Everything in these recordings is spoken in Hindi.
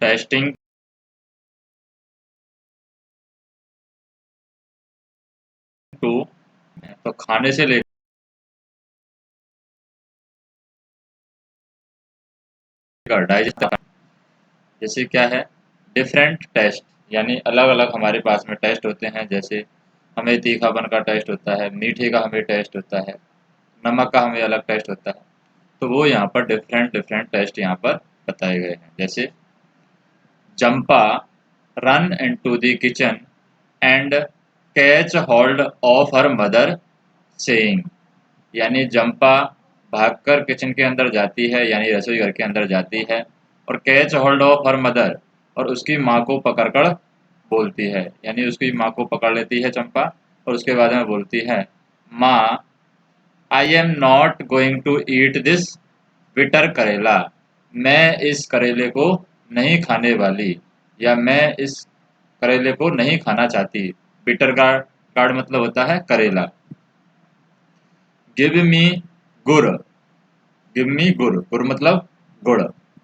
टेस्टिंग टू, तो खाने से लेकर डाइजेस्ट, जैसे क्या है, डिफरेंट टेस्ट, यानी अलग अलग हमारे पास में टेस्ट होते हैं। जैसे हमें तीखापन का टेस्ट होता है, मीठे का हमें टेस्ट होता है, नमक का हमें अलग टेस्ट होता है। तो वो यहाँ पर डिफरेंट डिफरेंट टेस्ट यहाँ पर बताए गए हैं। जैसे Zampa run into the kitchen and catch hold of her mother saying, यानी जंपा भागकर किचन के अंदर जाती है, यानी रसोई घर के अंदर जाती है, और catch hold of her mother, और उसकी माँ को पकड़कर बोलती है, यानी उसकी माँ को पकड़ लेती है चंपा, और उसके बाद में बोलती है, माँ I am not going to eat this bitter karela, मैं इस करेले को नहीं खाने वाली, या मैं इस करेले को नहीं खाना चाहती। बिटर गार्ड मतलब होता है करेला। गिव मी गुड़, गिव मी गुड़, गुड़ मतलब गुड़,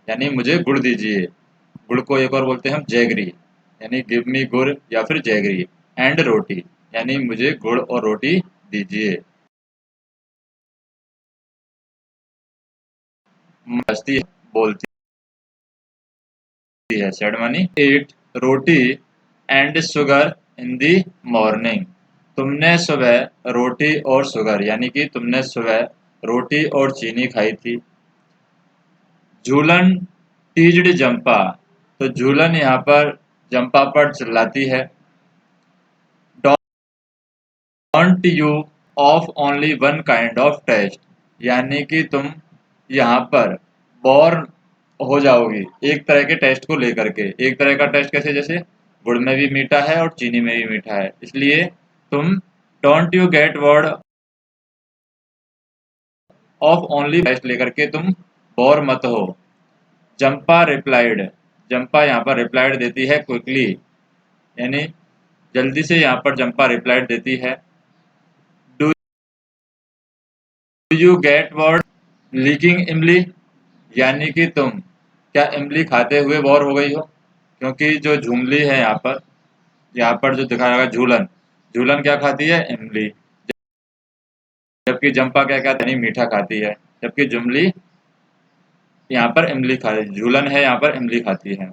यानी मुझे गुड़ दीजिए। गुड़ को एक और बोलते हैं हम जैगरी, यानी गिव मी गुड़ या फिर जैगरी। एंड रोटी, यानी मुझे गुड़ और रोटी दीजिए। मस्ती बोलती है, said money eat roti and sugar in the morning, तुमने सुबह रोटी और शुगर, यानी कि तुमने सुबह रोटी और चीनी खाई थी। झूलन टीज्ड जंपा, तो झूलन यहाँ पर जंपा पर चिल्लाती है। Don't you of only one kind of taste, यानी कि तुम यहाँ पर बोर हो जाओगी एक तरह के टेस्ट को लेकर के। एक तरह का टेस्ट कैसे, जैसे गुड़ में भी मीठा है और चीनी में भी मीठा है, इसलिए तुम don't you get word of only taste लेकर के तुम बोर मत हो। जंपा रिप्लाइड, जंपा यहाँ पर रिप्लाइड देती है क्विकली, यानी जल्दी से यहाँ पर जंपा रिप्लाइड देती है। Do you get word leaking इमली, यानी कि तुम क्या इमली खाते हुए बोर हो गई हो। क्योंकि जो झुमली है यहाँ पर जो दिखाया गया झूलन, झूलन क्या खाती है, इमली, जबकि जंपा क्या कहते नहीं मीठा खाती है, जबकि जुमली यहाँ पर इमली खा रही, झूलन है यहाँ पर इमली खाती है।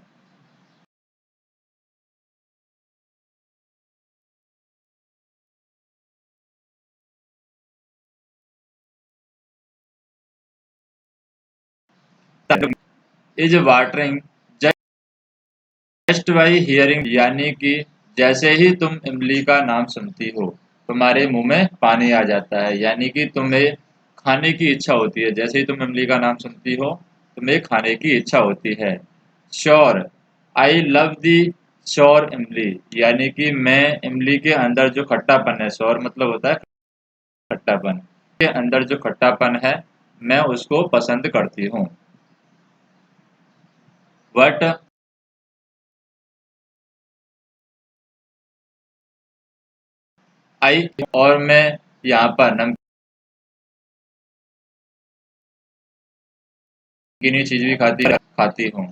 Is watering just by hearing, यानी कि जैसे ही तुम इमली का नाम सुनती हो तुम्हारे मुंह में पानी आ जाता है, यानी कि तुम्हें खाने की इच्छा होती है। जैसे ही तुम इमली का नाम सुनती हो तुम्हें खाने की इच्छा होती है। Sure I love the sure इमली, यानी कि मैं इमली के अंदर जो खट्टापन है, श्योर मतलब होता है खट्टापन, के अंदर जो खट्टापन है मैं उसको पसंद करती हूँ। बट आई, और मैं यहाँ पर नमकीनी चीज भी खाती हूँ।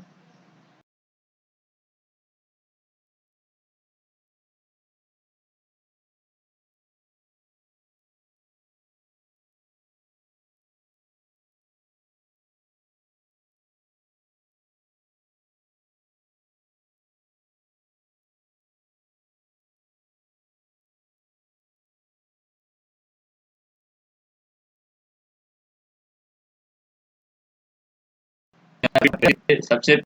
सबसे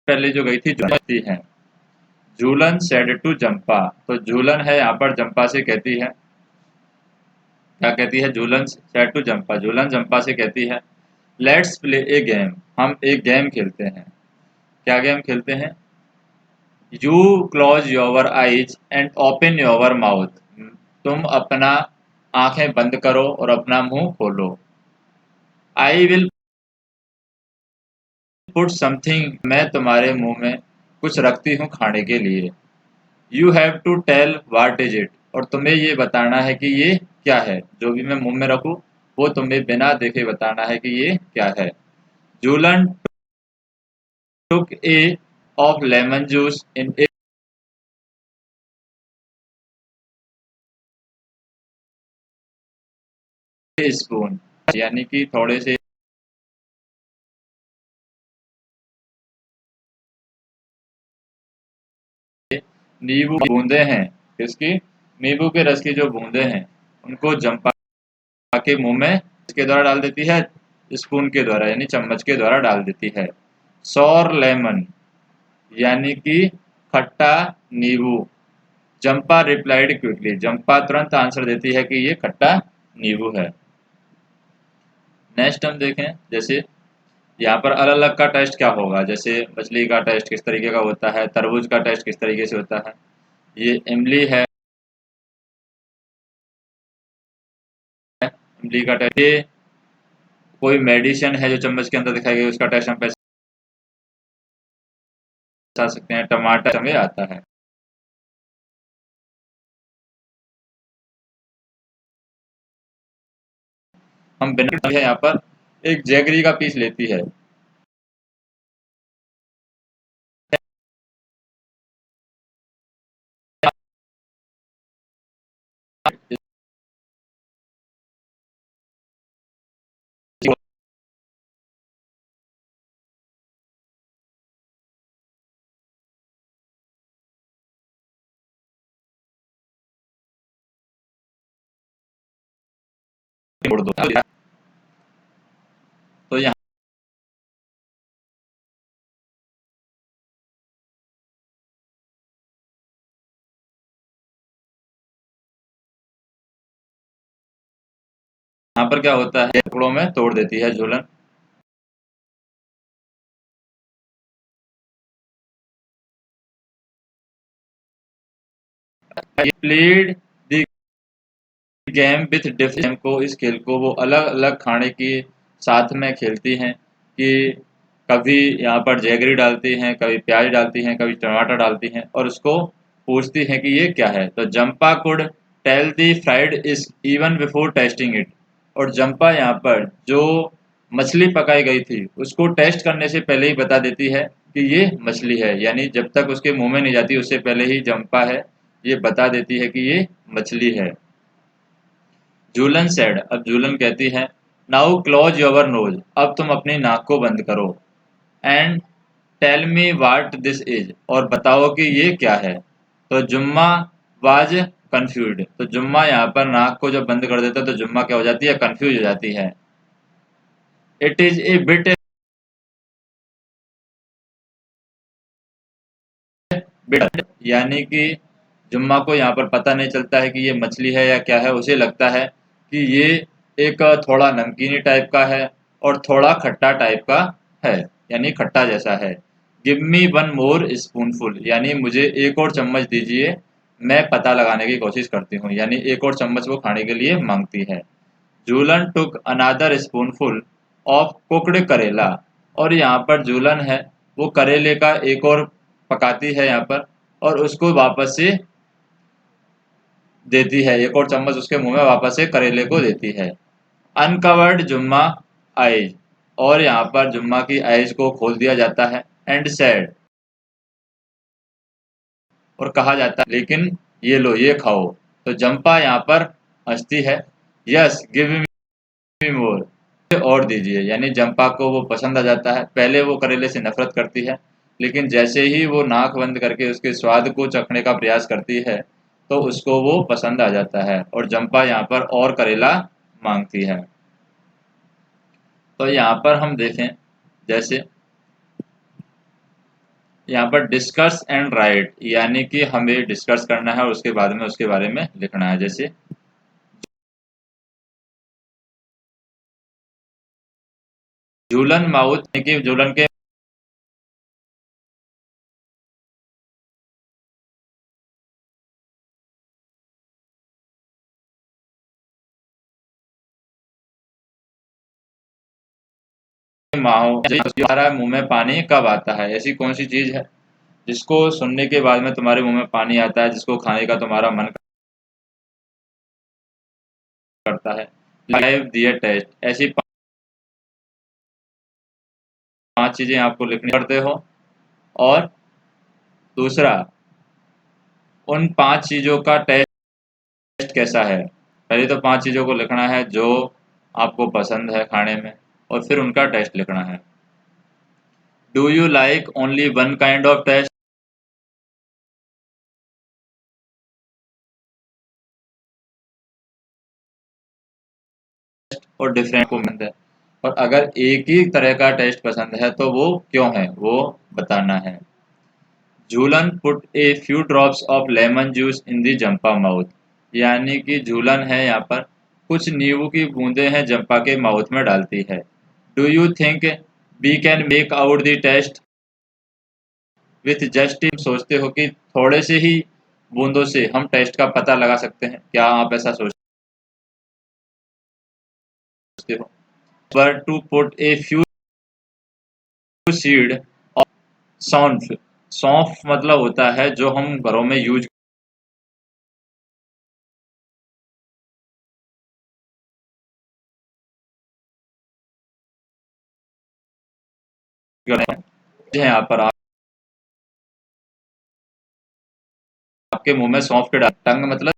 पहले जो गई थी झूलती है, झूलन सेड टू जंपा, तो झूलन है यहाँ पर जंपा से कहती है, क्या कहती है, झूलन सेड टू जंपा, झूलन जंपा से कहती है, लेट्स प्ले ए गेम, हम एक गेम खेलते हैं। क्या गेम खेलते हैं, you close your eyes and open your mouth, तुम अपना आंखें बंद करो और अपना मुंह खोलो। आई विल पुट समथिंग, मैं तुम्हारे मुंह में कुछ रखती हूँ खाने के लिए। You have to tell what is it, और तुम्हें ये बताना है कि ये क्या है। जो भी मैं मुंह में रखूं वो तुम्हें बिना देखे बताना है कि ये क्या है। Julan took a of lemon juice in a spoon, यानी कि थोड़े से नींबू की बूंदे हैं, किसकी, नींबू के रस की जो बूंदे हैं उनको जंपा के मुंह में इसके द्वारा डाल देती है, स्पून के द्वारा यानी चम्मच के द्वारा डाल देती है। सॉर लेमन यानी कि खट्टा नींबू। जंपा रिप्लाइड क्विकली, जंपा तुरंत आंसर देती है कि ये खट्टा नींबू है। नेक्स्ट हम देखें, जैसे यहाँ पर अलग अलग का टेस्ट क्या होगा। जैसे मछली का टेस्ट किस तरीके का होता है, तरबूज का टेस्ट किस तरीके से होता है, ये इमली है, इमली का टेस्ट, ये कोई मेडिसिन है जो चम्मच के अंदर दिखाई गई उसका टेस्ट हम बता सकते हैं। टमाटर हमें आता है। हम बिना यहाँ पर एक जैगरी का पीस लेती है, छोड़ दो। तो यहाँ पर क्या होता है, टुकड़ों में तोड़ देती है Jhulan. Played the game with different को, इस खेल को वो अलग अलग खाने की साथ में खेलती हैं कि कभी यहाँ पर जैगरी डालती हैं, कभी प्याज डालती हैं, कभी टमाटर डालती हैं और उसको पूछती हैं कि ये क्या है। तो Jampa could tell the fried is even before tasting it. और जंपा यहाँ पर जो मछली पकाई गई थी उसको टेस्ट करने से पहले ही बता देती है कि ये मछली है, यानी जब तक उसके मुंह में नहीं जाती उससे पहले ही जंपा है ये बता देती है कि ये मछली है। जूलन सेड, अब जूलन कहती है, नाउ क्लोज योर नोज, अब तुम अपनी नाक को बंद करो, and tell me what this is, और बताओ कि ये क्या है। तो जुम्मा वाज कंफ्यूज, तो जुम्मा यहाँ पर नाक को जब बंद कर देता है तो जुम्मा क्या हो जाती है, कंफ्यूज हो जाती है। It is a bit bit, यानी कि जुम्मा को यहाँ पर पता नहीं चलता है कि ये मछली है या क्या है, उसे लगता है कि ये एक थोड़ा नमकीनी टाइप का है और थोड़ा खट्टा टाइप का है, यानी खट्टा जैसा है। Give me one more spoonful, यानी मुझे एक और चम्मच दीजिए, मैं पता लगाने की कोशिश करती हूँ, यानी एक और चम्मच वो खाने के लिए मांगती है। जूलन टुक अनादर स्पूनफुल ऑफ कुकड करेला, और यहाँ पर जूलन है वो करेले का एक और पकाती है यहाँ पर और उसको वापस से देती है, एक और चम्मच उसके मुंह में वापस से करेले को देती है। अनकवर्ड जुम्मा आइज, और यहाँ पर जुम्मा की आइज को खोल दिया जाता है। एंड सैड, और कहा जाता है लेकिन ये लो ये खाओ। तो जंपा यहाँ पर हंसती है, यस गिव मी मोर, और दीजिए, यानी जंपा को वो पसंद आ जाता है। पहले वो करेले से नफरत करती है लेकिन जैसे ही वो नाक बंद करके उसके स्वाद को चखने का प्रयास करती है तो उसको वो पसंद आ जाता है और जंपा यहाँ पर और करेला मांगती है। तो यहाँ पर हम देखें, जैसे यहाँ पर डिस्कस एंड राइट, यानी कि हमें डिस्कस करना है और उसके बाद में उसके बारे में लिखना है। जैसे झूलन माउथ, यानी कि झूलन के माहो, तुम्हारा मुंह में पानी कब आता है, ऐसी कौन सी चीज है जिसको सुनने के बाद में तुम्हारे मुंह में पानी आता है, जिसको खाने का तुम्हारा मन करता है। लाइव दियर टेस्ट, ऐसी 5 चीज़ें आपको लिखनी पड़ते हो। और दूसरा, उन 5 चीज़ों का टेस्ट कैसा है। पहले तो 5 चीज़ों को लिखना है जो आपको पसंद है खाने में, और फिर उनका टेस्ट लिखना है। Do you like only one kind of taste और डिफरेंट को पसंद है। और अगर एक ही तरह का टेस्ट पसंद है तो वो क्यों है, वो बताना है। Jhulan put a few drops of lemon juice in the Jampa mouth, यानी कि झूलन है यहाँ पर कुछ नींबू की बूंदें हैं जंपा के माउथ में डालती है। Do you think we can make out the taste with just, सोचते हो कि थोड़े से ही बूंदों से हम टेस्ट का पता लगा सकते हैं, क्या आप ऐसा सोचते हो। Were to put a few seed of saunf, सौंफ मतलब होता है जो हम घरों में यूज करते हैं। यहाँ पर आपके मुंह में सौंफ के डाल, टंग मतलब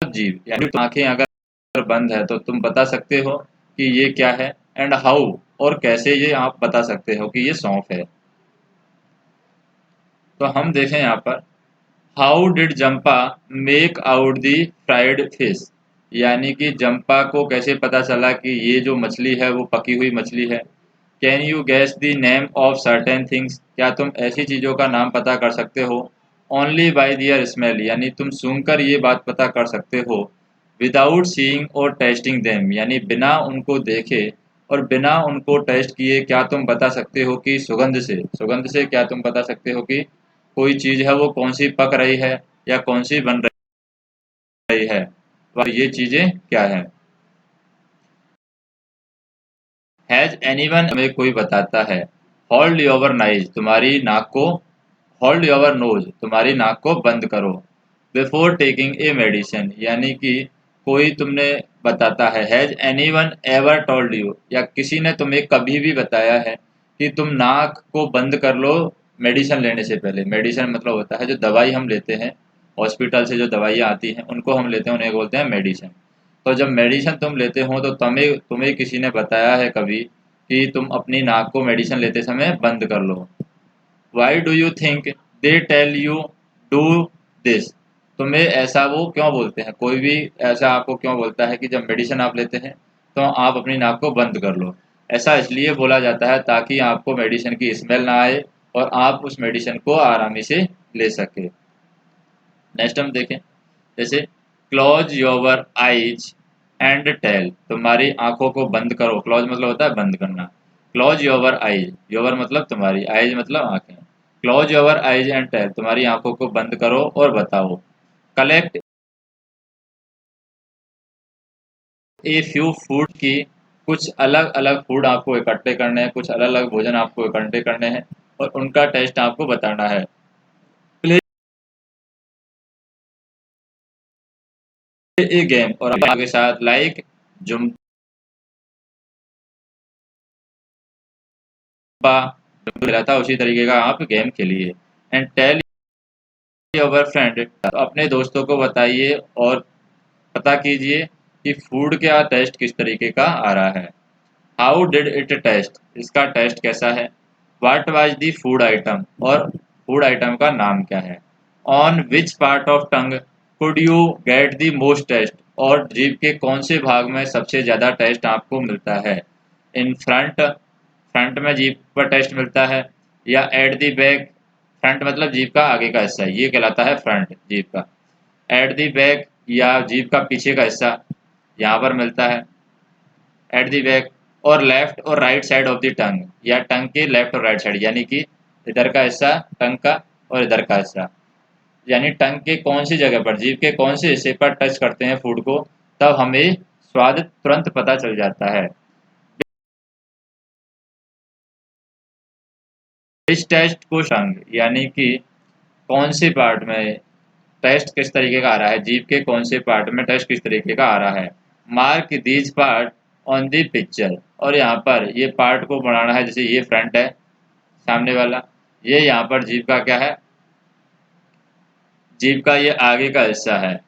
जीभ, यानी आंखें अगर बंद है तो तुम बता सकते हो कि ये क्या है। एंड हाउ, और कैसे ये आप बता सकते हो कि ये सौंफ है। तो हम देखें यहाँ पर, how did Zampa make out the fried fish, यानी कि जंपा को कैसे पता चला कि ये जो मछली है वो पकी हुई मछली है। Can you gas the name of certain things, क्या तुम ऐसी चीज़ों का नाम पता कर सकते हो। ओनली बाय दियर स्मेल, यानी तुम सूंघकर ये बात पता कर सकते हो। विदाउट सीइंग और टेस्टिंग देम, यानी बिना उनको देखे और बिना उनको टेस्ट किए क्या तुम बता सकते हो कि सुगंध से क्या तुम बता सकते हो कि कोई चीज़ है वो कौन सी पक रही है या कौन सी बन रही है। और ये चीज़ें क्या है। हैज एनीवन, हमें कोई बताता है। होल्ड योर नाइज, तुम्हारी नाक को, होल्ड योर नोज, तुम्हारी नाक को बंद करो। बिफोर टेकिंग ए मेडिसिन, यानी कि कोई तुमने बताता है। Has anyone ever told you, या किसी ने तुम्हें कभी भी बताया है कि तुम नाक को बंद कर लो मेडिसिन लेने से पहले। मेडिसिन मतलब होता है जो दवाई हम लेते हैं, हॉस्पिटल से जो दवाइयाँ आती हैं उनको हम लेते हैं, उन्हें बोलते हैं मेडिसिन। तो जब मेडिसिन तुम लेते हो तो तुम्हें तुम्हें किसी ने बताया है कभी कि तुम अपनी नाक को मेडिसिन लेते समय बंद कर लो। Why do you think they tell you do this, तुम्हें ऐसा वो क्यों बोलते हैं, कोई भी ऐसा आपको क्यों बोलता है कि जब मेडिसिन आप लेते हैं तो आप अपनी नाक को बंद कर लो। ऐसा इसलिए बोला जाता है ताकि आपको मेडिसिन की स्मेल ना आए और आप उस मेडिसिन को आरामी से ले सके। नेक्स्ट हम देखें, जैसे close your eyes and tell, तुम्हारी आंखों को बंद करो। क्लोज मतलब होता है बंद करना। क्लोज योर आइज, योर मतलब तुम्हारी, आइज मतलब आंखें। Close your eyes and tell, तुम्हारी आंखों को बंद करो और बताओ। कलेक्ट ए फ्यू फूड की, कुछ अलग अलग फूड आपको इकट्ठे करने हैं, कुछ अलग अलग भोजन आपको इकट्ठे करने हैं और उनका टेस्ट आपको बताना है। प्ले ए गेम, और आगे साथ लाइक जुम्बा, जो खेला था उसी तरीके का आप गेम खेलिए। एंड टेल योर फ्रेंड, अपने दोस्तों को बताइए और पता कीजिए कि फूड का टेस्ट किस तरीके का आ रहा है। हाउ डिड इट टेस्ट, इसका टेस्ट कैसा है। What was the food item, और फूड आइटम का नाम क्या है। On which part of tongue could you get the most taste, और जीभ के कौन से भाग में सबसे ज़्यादा टेस्ट आपको मिलता है। इन फ्रंट, फ्रंट में जीभ पर टेस्ट मिलता है, या एट द बैक, फ्रंट मतलब जीभ का आगे का हिस्सा, ये कहलाता है फ्रंट जीभ का। एट द बैक, या जीभ का पीछे का हिस्सा यहाँ पर मिलता है एट द बैक। और लेफ्ट और right side of the tongue, या टंग के लेफ्ट और राइट साइड, यानी कि इधर का हिस्सा टंग का और इधर का हिस्सा, यानी टंग के कौन सी जगह पर, जीभ के कौन से हिस्से पर टच करते हैं फूड को, तब हमें स्वाद तुरंत पता चल जाता है। इस टेस्ट को टंग, यानी कि कौन से पार्ट में, टेस्ट किस तरीके का आ रहा है, जीभ के कौन से पार्ट में टेस्ट किस तरीके का आ रहा है। Mark these part on the picture, और यहाँ पर ये पार्ट को बनाना है, जैसे ये फ्रंट है सामने वाला, ये यहाँ पर जीभ का क्या है, जीभ का ये आगे का हिस्सा है,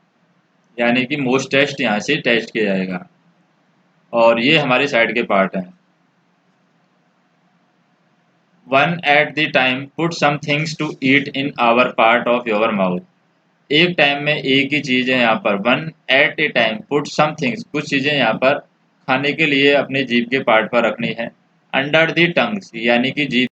यानी कि मोस्ट टेस्ट यहाँ से टेस्ट किया जाएगा, और ये हमारे साइड के पार्ट हैं। One at the time put some things to eat in our part of your mouth. एक टाइम में एक ही चीज़ है यहाँ पर, one at a time put some things, कुछ चीज़ें यहाँ पर खाने के लिए अपने जीभ के पार्ट पर रखनी है। अंडर दी टंग्स, यानी कि जीभ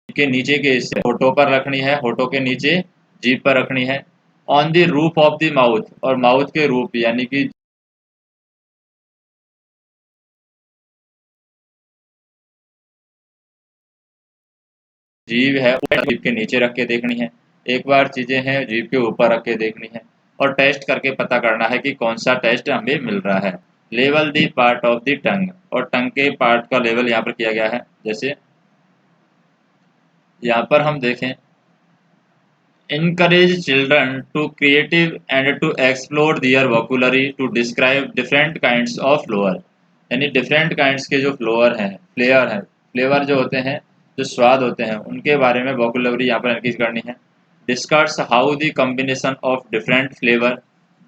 के नीचे के हिस्से, होठों पर रखनी है, होठों के नीचे जीभ पर रखनी है। On the roof of the mouth, और माउथ के रूप यानी कि जीभ है जीभ के नीचे रख के देखनी है। एक बार चीज़ें हैं जीभ के ऊपर रख के देखनी है, और टेस्ट करके पता करना है कि कौन सा टेस्ट हमें मिल रहा है। Level the part of the tongue, और टंग के पार्ट का लेवल यहाँ पर किया गया है। जैसे यहाँ पर हम देखें, encourage children to creative and to explore their vocabulary to describe different kinds of flower, यानी different kinds के जो फ्लेवर जो होते हैं, जो स्वाद होते हैं, उनके बारे में vocabulary यहाँ पर एनकेज करनी है। discuss how the combination of different flavor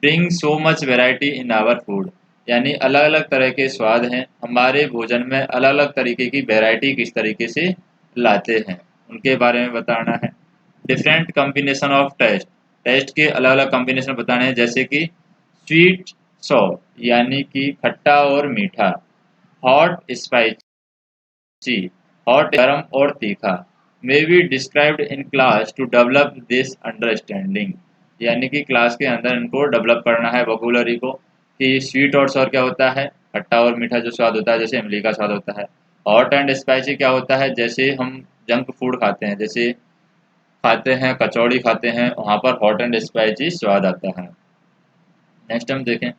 bring so much variety in our food, यानी अलग अलग तरह के स्वाद हैं, हमारे भोजन में अलग अलग तरीके की वैरायटी किस तरीके से लाते हैं, उनके बारे में बताना है। Different combination of taste, taste के अलग अलग कॉम्बिनेशन बताने हैं, जैसे कि स्वीट सॉ, यानी कि खट्टा और मीठा। हॉट स्पाइसी, हॉट गरम और तीखा। May be described in class to develop this understanding, यानी कि क्लास के अंदर इनको डेवलप करना है वोकैबुलरी को, कि स्वीट और सॉर क्या होता है, खट्टा और मीठा जो स्वाद होता है, जैसे इमली का स्वाद होता है। हॉट एंड स्पाइसी क्या होता है, जैसे हम जंक फूड खाते हैं, जैसे खाते हैं, कचौड़ी खाते हैं, वहाँ पर हॉट एंड स्पाइसी स्वाद आता है। नेक्स्ट हम देखें,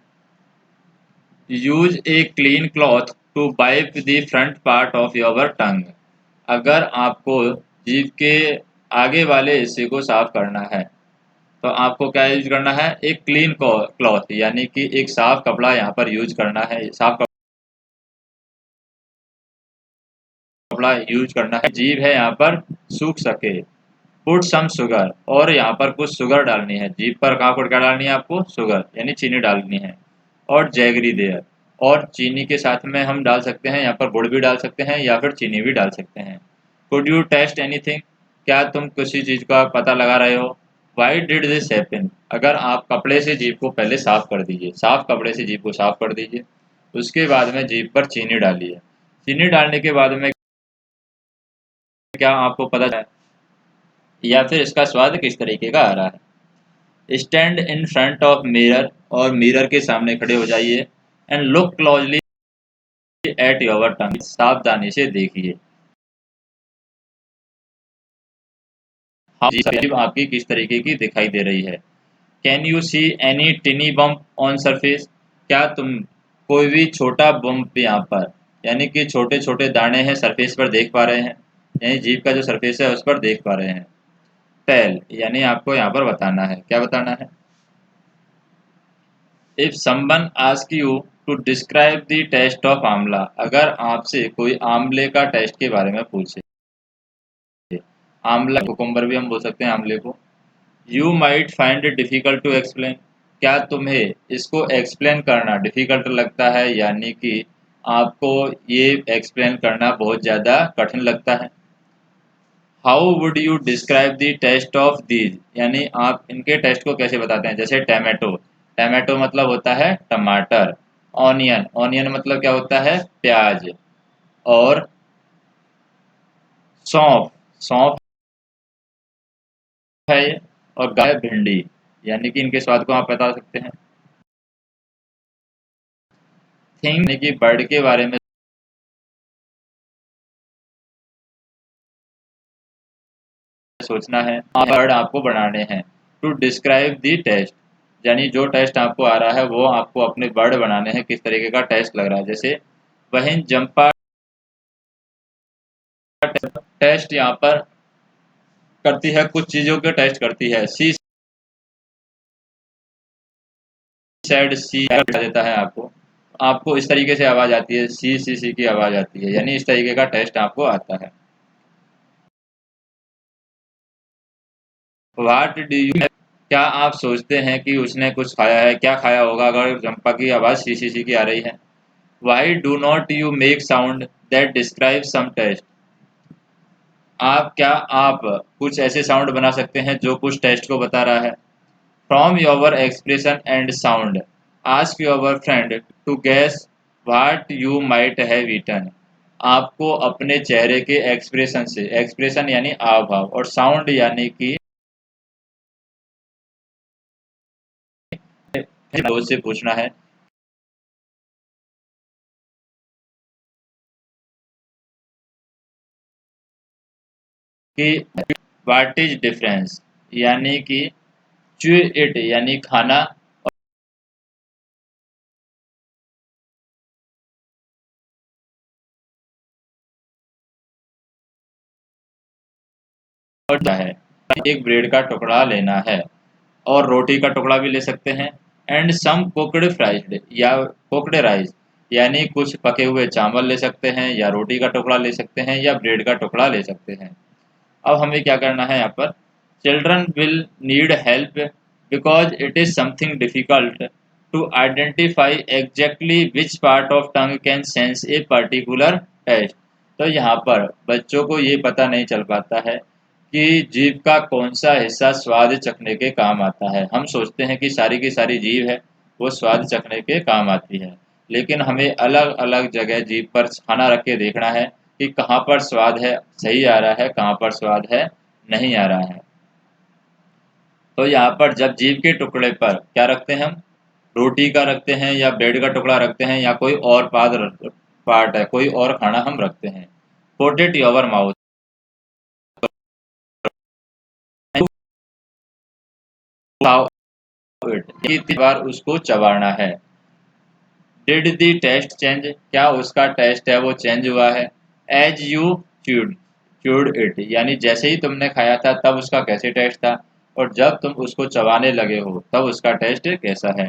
use a clean cloth to wipe the front part of your tongue. अगर आपको जीभ के आगे वाले हिस्से को साफ करना है, तो आपको क्या यूज करना है, एक क्लीन क्लॉथ, यानी कि एक साफ कपड़ा यहाँ पर यूज करना है। साफ कपड़ा यूज करना है, जीभ है यहाँ पर सूख सके। पुट सम शुगर, और यहाँ पर कुछ शुगर डालनी है, जीभ पर कहाँ पर क्या डालनी है आपको, शुगर यानी चीनी डालनी है। और जैगरी देयर, और चीनी के साथ में हम डाल सकते हैं, यहाँ पर गुड़ भी डाल सकते हैं या फिर चीनी भी डाल सकते हैं। कुड यू टेस्ट एनीथिंग, क्या तुम किसी चीज़ का पता लगा रहे हो। वाई डिड दिस हैपन, अगर आप कपड़े से जीभ को पहले साफ कर दीजिए, साफ कपड़े से जीभ को साफ कर दीजिए, उसके बाद में जीभ पर चीनी डालिए। चीनी डालने के बाद में क्या आपको पता है या फिर इसका स्वाद किस तरीके का आ रहा है। Stand in front of mirror, और मिरर के सामने खड़े हो जाइए। And look closely at your tongue, सावधानी से देखिए हाँ जीभ आपकी किस तरीके की दिखाई दे रही है। Can you see any टिनी bump on surface, क्या तुम कोई भी छोटा बम्प यहाँ पर, यानी कि छोटे छोटे दाने हैं सरफेस पर देख पा रहे हैं, यानी जीभ का जो सरफेस है उस पर देख पा रहे हैं। टेल, यानी आपको यहाँ पर बताना है, क्या बताना है। If someone ask you to describe the taste of amla, अगर आपसे कोई आंवले का टेस्ट के बारे में पूछे, आंवला कुकुम्बर भी हम बोल सकते हैं आंवले को। You might find it difficult to explain, क्या तुम्हें इसको एक्सप्लेन करना डिफिकल्ट लगता है, यानी कि आपको ये एक्सप्लेन करना बहुत ज़्यादा कठिन लगता है। How would you describe the taste of these, यानी आप इनके टेस्ट को कैसे बताते हैं, जैसे टैमेटो, टैमेटो मतलब होता है टमाटर। ऑनियन, ऑनियन मतलब क्या होता है, प्याज। और सौंफ, सौंफ है ये। और गाय भिंडी, यानी कि इनके स्वाद को आप बता सकते हैं। थिंग, यानी कि बर्ड के बारे में सोचना है, बर्ड आपको बनाने हैं। टू डिस्क्राइब दी टेस्ट, यानी जो टेस्ट आपको आ रहा है वो आपको अपने बर्ड बनाने हैं, किस तरीके का टेस्ट लग रहा है। जैसे वहीं जंपा टेस्ट यहाँ पर करती है, कुछ चीज़ों के टेस्ट करती है। सी सैड सी देता है आपको, आपको इस तरीके से आवाज़ आती है, सी की आवाज़ आती है, यानी इस तरीके का टेस्ट आपको आता है। व्हाट डू यू, क्या आप सोचते हैं कि उसने कुछ खाया है? क्या खाया होगा अगर चंपा की आवाज़ सी की आ रही है? Why do not you make sound that describe some taste, आप कुछ ऐसे साउंड बना सकते हैं जो कुछ टेस्ट को बता रहा है। From your expression and sound ask your friend to guess what you might have eaten, आपको अपने चेहरे के एक्सप्रेशन से, एक्सप्रेशन यानी हाव भाव, और साउंड यानी कि से पूछना है कि व्हाट इज डिफरेंस, यानी कि च्यू इट यानी खाना, और क्या है, एक ब्रेड का टुकड़ा लेना है, और रोटी का टुकड़ा भी ले सकते हैं। एंड सम कुकड फ्राइड या कुकड राइस, यानी कुछ पके हुए चावल ले सकते हैं, या रोटी का टुकड़ा ले सकते हैं, या ब्रेड का टुकड़ा ले सकते हैं। अब हमें क्या करना है यहाँ पर, children will need help because it is something difficult to identify exactly which part of tongue can sense a particular taste. तो यहाँ पर बच्चों को ये पता नहीं चल पाता है कि जीभ का कौन सा हिस्सा स्वाद चखने के काम आता है। हम सोचते हैं कि सारी की सारी जीभ है वो स्वाद चखने के काम आती है, लेकिन हमें अलग अलग जगह जीभ पर खाना रख के देखना है कि कहाँ पर स्वाद है, सही आ रहा है, कहाँ पर स्वाद है, नहीं आ रहा है। तो यहाँ पर जब जीभ के टुकड़े पर क्या रखते हैं हम, रोटी का रखते हैं, या ब्रेड का टुकड़ा रखते हैं, या कोई और पार्ट है, कोई और खाना हम रखते हैं। पुट इट योर माउथ, कितनी बार उसको चबाना है। डिड दी टेस्ट चेंज, क्या उसका टेस्ट है वो चेंज हुआ है। As you chewed chewed it, यानी जैसे ही तुमने खाया था तब उसका कैसे टेस्ट था, और जब तुम उसको चबाने लगे हो तब उसका टेस्ट कैसा है।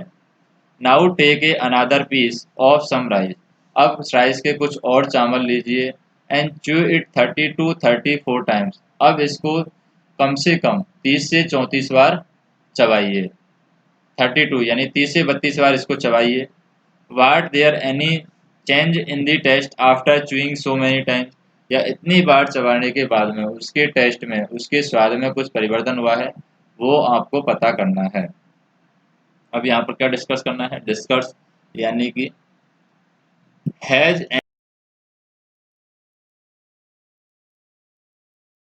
Now take a another piece of some rice, अब राइस के कुछ और चावल लीजिए। And chew it 30 to 34 times, अब इसको कम से कम 30 से 34 बार चबाइए। 32 यानी 30 से 32 बार इसको चबाइए। What there any change in the taste after chewing so many times, या इतनी बार चबाने के बाद में उसके टेस्ट में, उसके स्वाद में कुछ परिवर्तन हुआ है, वो आपको पता करना है। अब यहाँ पर क्या डिस्कस करना है, डिस्कस यानी कि has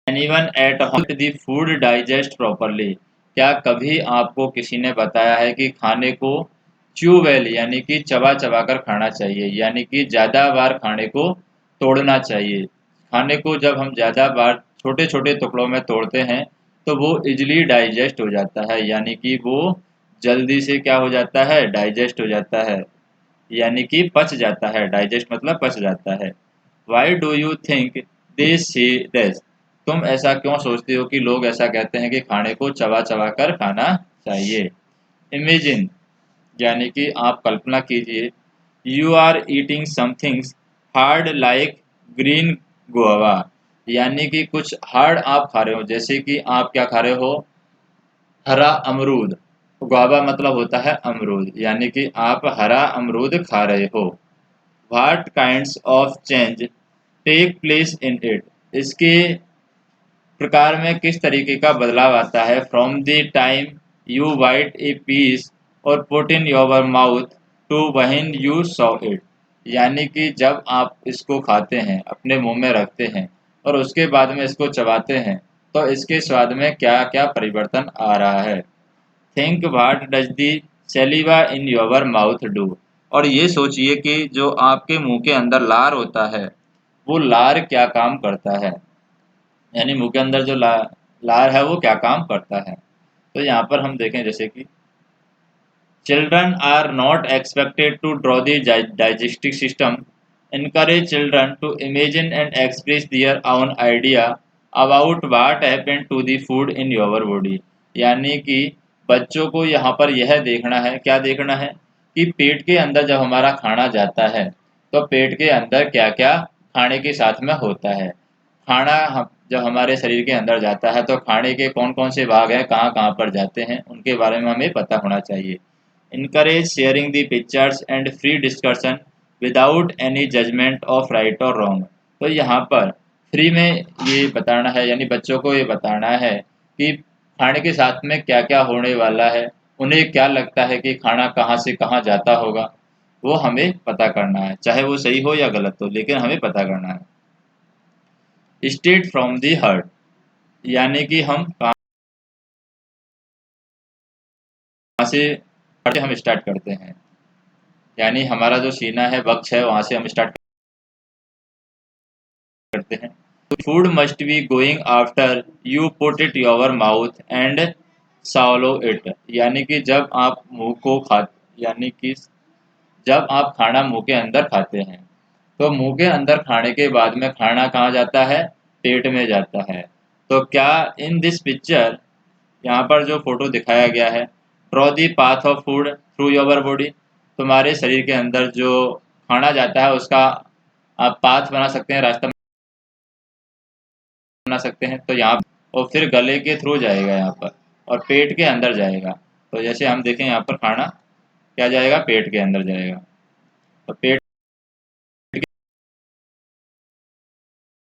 anyone at home the food digest properly, क्या कभी आपको किसी ने बताया है कि खाने को च्यू वेल यानी कि चबा चबा कर खाना चाहिए, यानी कि ज़्यादा बार खाने को तोड़ना चाहिए। खाने को जब हम ज़्यादा बार छोटे छोटे टुकड़ों में तोड़ते हैं तो वो इजली डाइजेस्ट हो जाता है, यानी कि वो जल्दी से क्या हो जाता है, डाइजेस्ट हो जाता है, यानी कि पच जाता है। डाइजेस्ट मतलब पच जाता है। Why do you think they see this, तुम ऐसा क्यों सोचते हो कि लोग ऐसा कहते हैं कि खाने को चबा चबा कर खाना चाहिए। इमेजिन यानी कि आप कल्पना कीजिए, you are eating somethings hard like green guava, यानी कि कुछ हार्ड आप खा रहे हो, जैसे कि आप क्या खा रहे हो, हरा अमरूद। गुआवा मतलब होता है अमरूद, यानी कि आप हरा अमरूद खा रहे हो। What kinds of change take place in it, इसके प्रकार में किस तरीके का बदलाव आता है। From the time you bite a piece और put in your mouth to when you saw it, यानी कि जब आप इसको खाते हैं, अपने मुंह में रखते हैं, और उसके बाद में इसको चबाते हैं, तो इसके स्वाद में क्या क्या परिवर्तन आ रहा है। Think what does the saliva in your mouth do, और ये सोचिए कि जो आपके मुंह के अंदर लार होता है, वो लार क्या काम करता है, यानी मुंह के अंदर जो लार है वो क्या काम करता है। तो यहाँ पर हम देखें जैसे कि children are not expected to draw the digestive system, encourage children to imagine and express their own idea about what happen to the food in your body, यानी कि बच्चों को यहाँ पर यह देखना है, क्या देखना है कि पेट के अंदर जब हमारा खाना जाता है तो पेट के अंदर क्या क्या खाने के साथ में होता है। खाना जब हमारे शरीर के अंदर जाता है तो खाने के कौन कौन से भाग हैं, कहाँ कहाँ पर जाते हैं, उनके बारे में हमें पता होना चाहिए। Encourage sharing the pictures and free discussion without any judgment of right और रॉन्ग। तो यहाँ पर फ्री में ये बताना है, यानी बच्चों को ये बताना है कि खाने के साथ में क्या क्या होने वाला है, उन्हें क्या लगता है कि खाना कहाँ से कहाँ जाता होगा, वो हमें पता करना है, चाहे वो सही हो या गलत हो, लेकिन हमें पता करना है। स्टेट फ्रॉम दी हर्ट, यानी कि हम कहाँ से हम स्टार्ट करते हैं, यानी हमारा जो सीना है, वक्ष है, वहां से हम स्टार्ट करते हैं। Food must be going after you put it your mouth and सॉलो it, यानी कि जब आप मुंह को खा यानी कि जब आप खाना मुंह के अंदर खाते हैं तो मुंह के अंदर खाने के बाद में खाना कहाँ जाता है, पेट में जाता है। तो क्या इन दिस पिक्चर, यहाँ पर जो फोटो दिखाया गया है, draw the path of food through your body, तुम्हारे शरीर के अंदर जो खाना जाता है उसका आप पाथ बना सकते हैं, रास्ता बना सकते हैं। तो यहाँ और फिर गले के थ्रू जाएगा यहाँ पर और पेट के अंदर जाएगा। तो जैसे हम देखें यहाँ पर खाना क्या जाएगा, पेट के अंदर जाएगा। तो पेट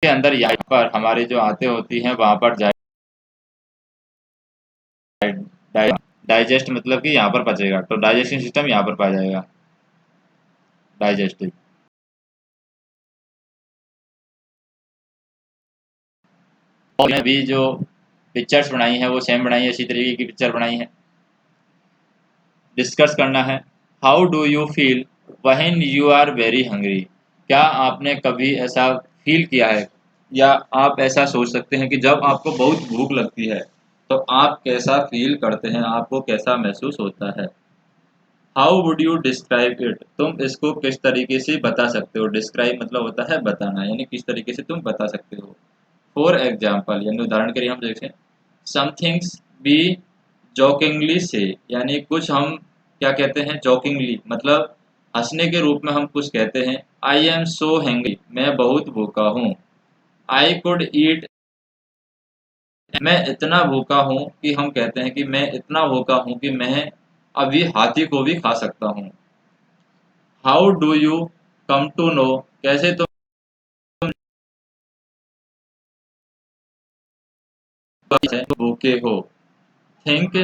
के अंदर यहाँ पर हमारे जो आंतें होती हैं वहाँ पर जाए, डाइजेस्ट मतलब कि यहाँ पर पचेगा, तो डाइजेस्टिंग सिस्टम यहाँ पर पाया जाएगा, डाइजेस्टिव। और अभी जो पिक्चर्स बनाई हैं वो सेम बनाई है, इसी तरीके की पिक्चर बनाई है। डिस्कस करना है, how do you feel when you are very hungry, क्या आपने कभी ऐसा फील किया है या आप ऐसा सोच सकते हैं कि जब आपको बहुत भूख लगती है तो आप कैसा फील करते हैं, आपको कैसा महसूस होता है। How would you describe it, तुम इसको किस तरीके से बता सकते हो। डिस्क्राइब मतलब होता है बताना, यानी किस तरीके से तुम बता सकते हो। फॉर एग्जाम्पल, यानी उदाहरण के लिए हम देखें, समथिंग्स बी जोकिंगली से, यानी कुछ हम क्या कहते हैं, जोकिंगली मतलब हंसने के रूप में हम कुछ कहते हैं। आई एम सो हैंग्री, मैं बहुत भूखा हूँ। आई कुड ईट, मैं इतना भूखा हूँ कि हम कहते हैं कि मैं इतना भूखा हूँ कि मैं अभी हाथी को भी खा सकता हूँ। How do you come to know, कैसे तुम भूखे हो। Think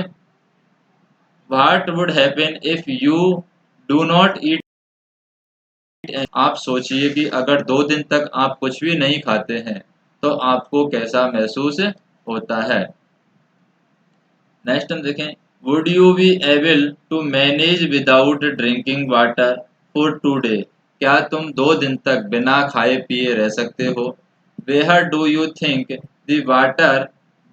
what would happen if you do not eat, आप सोचिए कि अगर 2 दिन तक आप कुछ भी नहीं खाते हैं तो आपको कैसा महसूस होता है। नेक्स्ट हम देखें, would you be able to manage without drinking water for 2 day, क्या तुम 2 दिन तक बिना खाए पिए रह सकते हो। Where do you think the water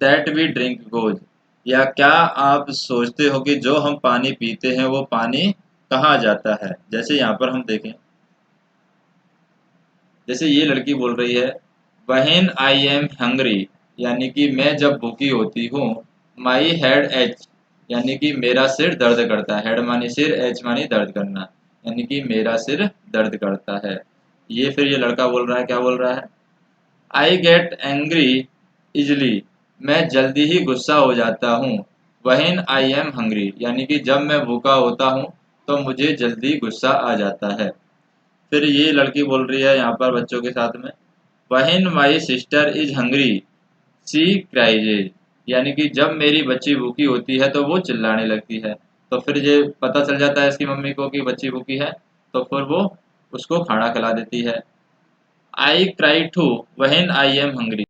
that we drink goes, या क्या आप सोचते हो कि जो हम पानी पीते हैं वो पानी कहाँ जाता है। जैसे यहाँ पर हम देखें, जैसे ये लड़की बोल रही है, व्हेन आई एम हंग्री, यानी कि मैं जब भूखी होती हूँ। माई हेड एच, यानी कि मेरा सिर दर्द करता है। हेड मानी सिर, एच मानी दर्द करना, यानी कि मेरा सिर दर्द करता है। ये फिर ये लड़का बोल रहा है, क्या बोल रहा है, आई गेट एंग्री इजली, मैं जल्दी ही गुस्सा हो जाता हूँ। व्हेन आई एम हंग्री, यानी कि जब मैं भूखा होता हूँ तो मुझे जल्दी गुस्सा आ जाता है। फिर ये लड़की बोल रही है यहाँ पर बच्चों के साथ में, when my sister is hungry she cries, यानी कि जब मेरी बच्ची भूखी होती है तो वो चिल्लाने लगती है। तो फिर ये पता चल जाता है इसकी मम्मी को कि बच्ची भूखी है, तो फिर वो उसको खाना खिला देती है। I cry too when I am hungry,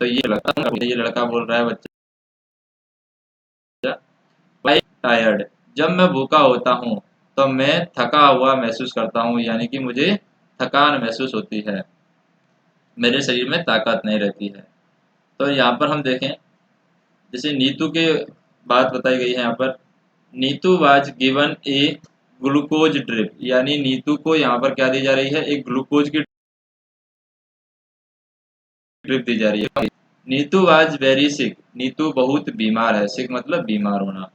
तो ये लड़का बोल रहा है बच्चा, वाई टायर्ड, जब मैं भूखा होता हूँ तो मैं थका हुआ महसूस करता हूँ, यानी कि मुझे थकान महसूस होती है, मेरे शरीर में ताकत नहीं रहती है। तो यहाँ पर हम देखें, जैसे नीतू के बात बताई गई है यहाँ पर, Neetu was given a glucose drip, यानी नीतू को यहाँ पर क्या दी जा रही है, एक ग्लूकोज की ड्रिप दी जा रही है। Neetu was very sick, Neetu बहुत बीमार है, सिक मतलब बीमार होना।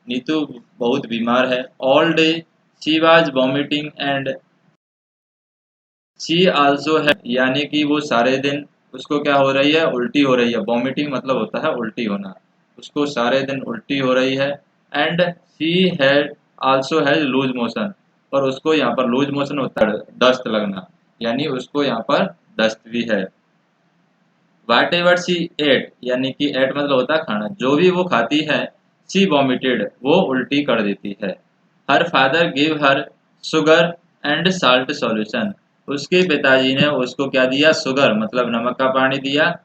नीतू बहुत बीमार है। All day she was vomiting and she also है, यानी कि वो सारे दिन उसको क्या हो रही है, उल्टी हो रही है। वॉमिटिंग मतलब होता है उल्टी होना, उसको सारे दिन उल्टी हो रही है। And she had also has loose motion, और उसको यहाँ पर लूज मोशन होता है, दस्त लगना, यानी उसको यहाँ पर दस्त भी है। वाट एवर शी एट, यानी कि एट मतलब होता है खाना, जो भी वो खाती है, शी वॉमिटेड वो उल्टी कर देती है। Her father give her sugar and salt solution, उसके पिताजी ने उसको क्या दिया, शुगर मतलब नमक का पानी दिया,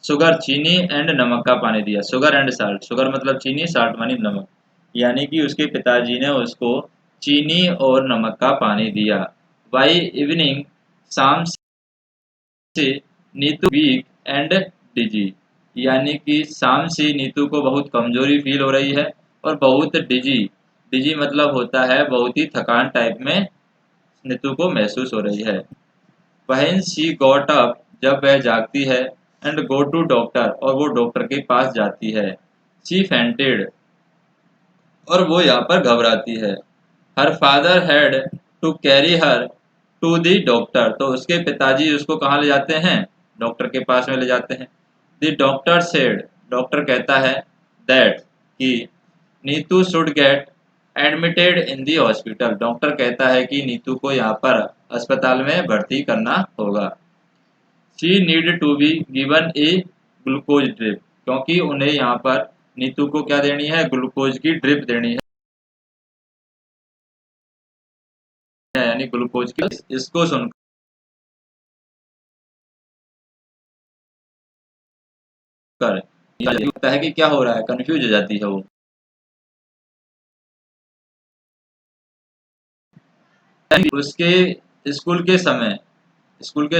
शुगर चीनी एंड नमक का पानी दिया, शुगर एंड साल्ट, शुगर मतलब चीनी, साल्ट मानी नमक, यानी कि उसके पिताजी ने उसको चीनी और नमक का पानी दिया। बाई इवनिंग, शाम से नीतू वीक एंड डिजी, यानी कि शाम से नीतू को बहुत कमजोरी फील हो रही है और बहुत डिजी, डिजी मतलब होता है बहुत ही थकान टाइप में नीतू को महसूस हो रही है। वहीं शी गॉट अप, जब वह जागती है, एंड गो टू डॉक्टर, और वो डॉक्टर के पास जाती है। शी फेंटेड, और वो यहाँ पर घबराती है। Her father had to carry her to the doctor, तो उसके पिताजी उसको कहाँ ले जाते हैं, डॉक्टर के पास में ले जाते हैं। द डॉक्टर सेड, डॉक्टर कहता है दैट कि Neetu should get admitted in the hospital, doctor कहता है कि नीतू को यहाँ पर अस्पताल में भर्ती करना होगा। She need to be given a glucose drip, क्योंकि उन्हें यहाँ पर नीतू को क्या देनी है, ग्लूकोज की ड्रिप देनी है, यानी ग्लूकोज की। इसको सुनकर ये लगता है कि क्या हो रहा है, कंफ्यूज हो जाती है वो। उसके स्कूल के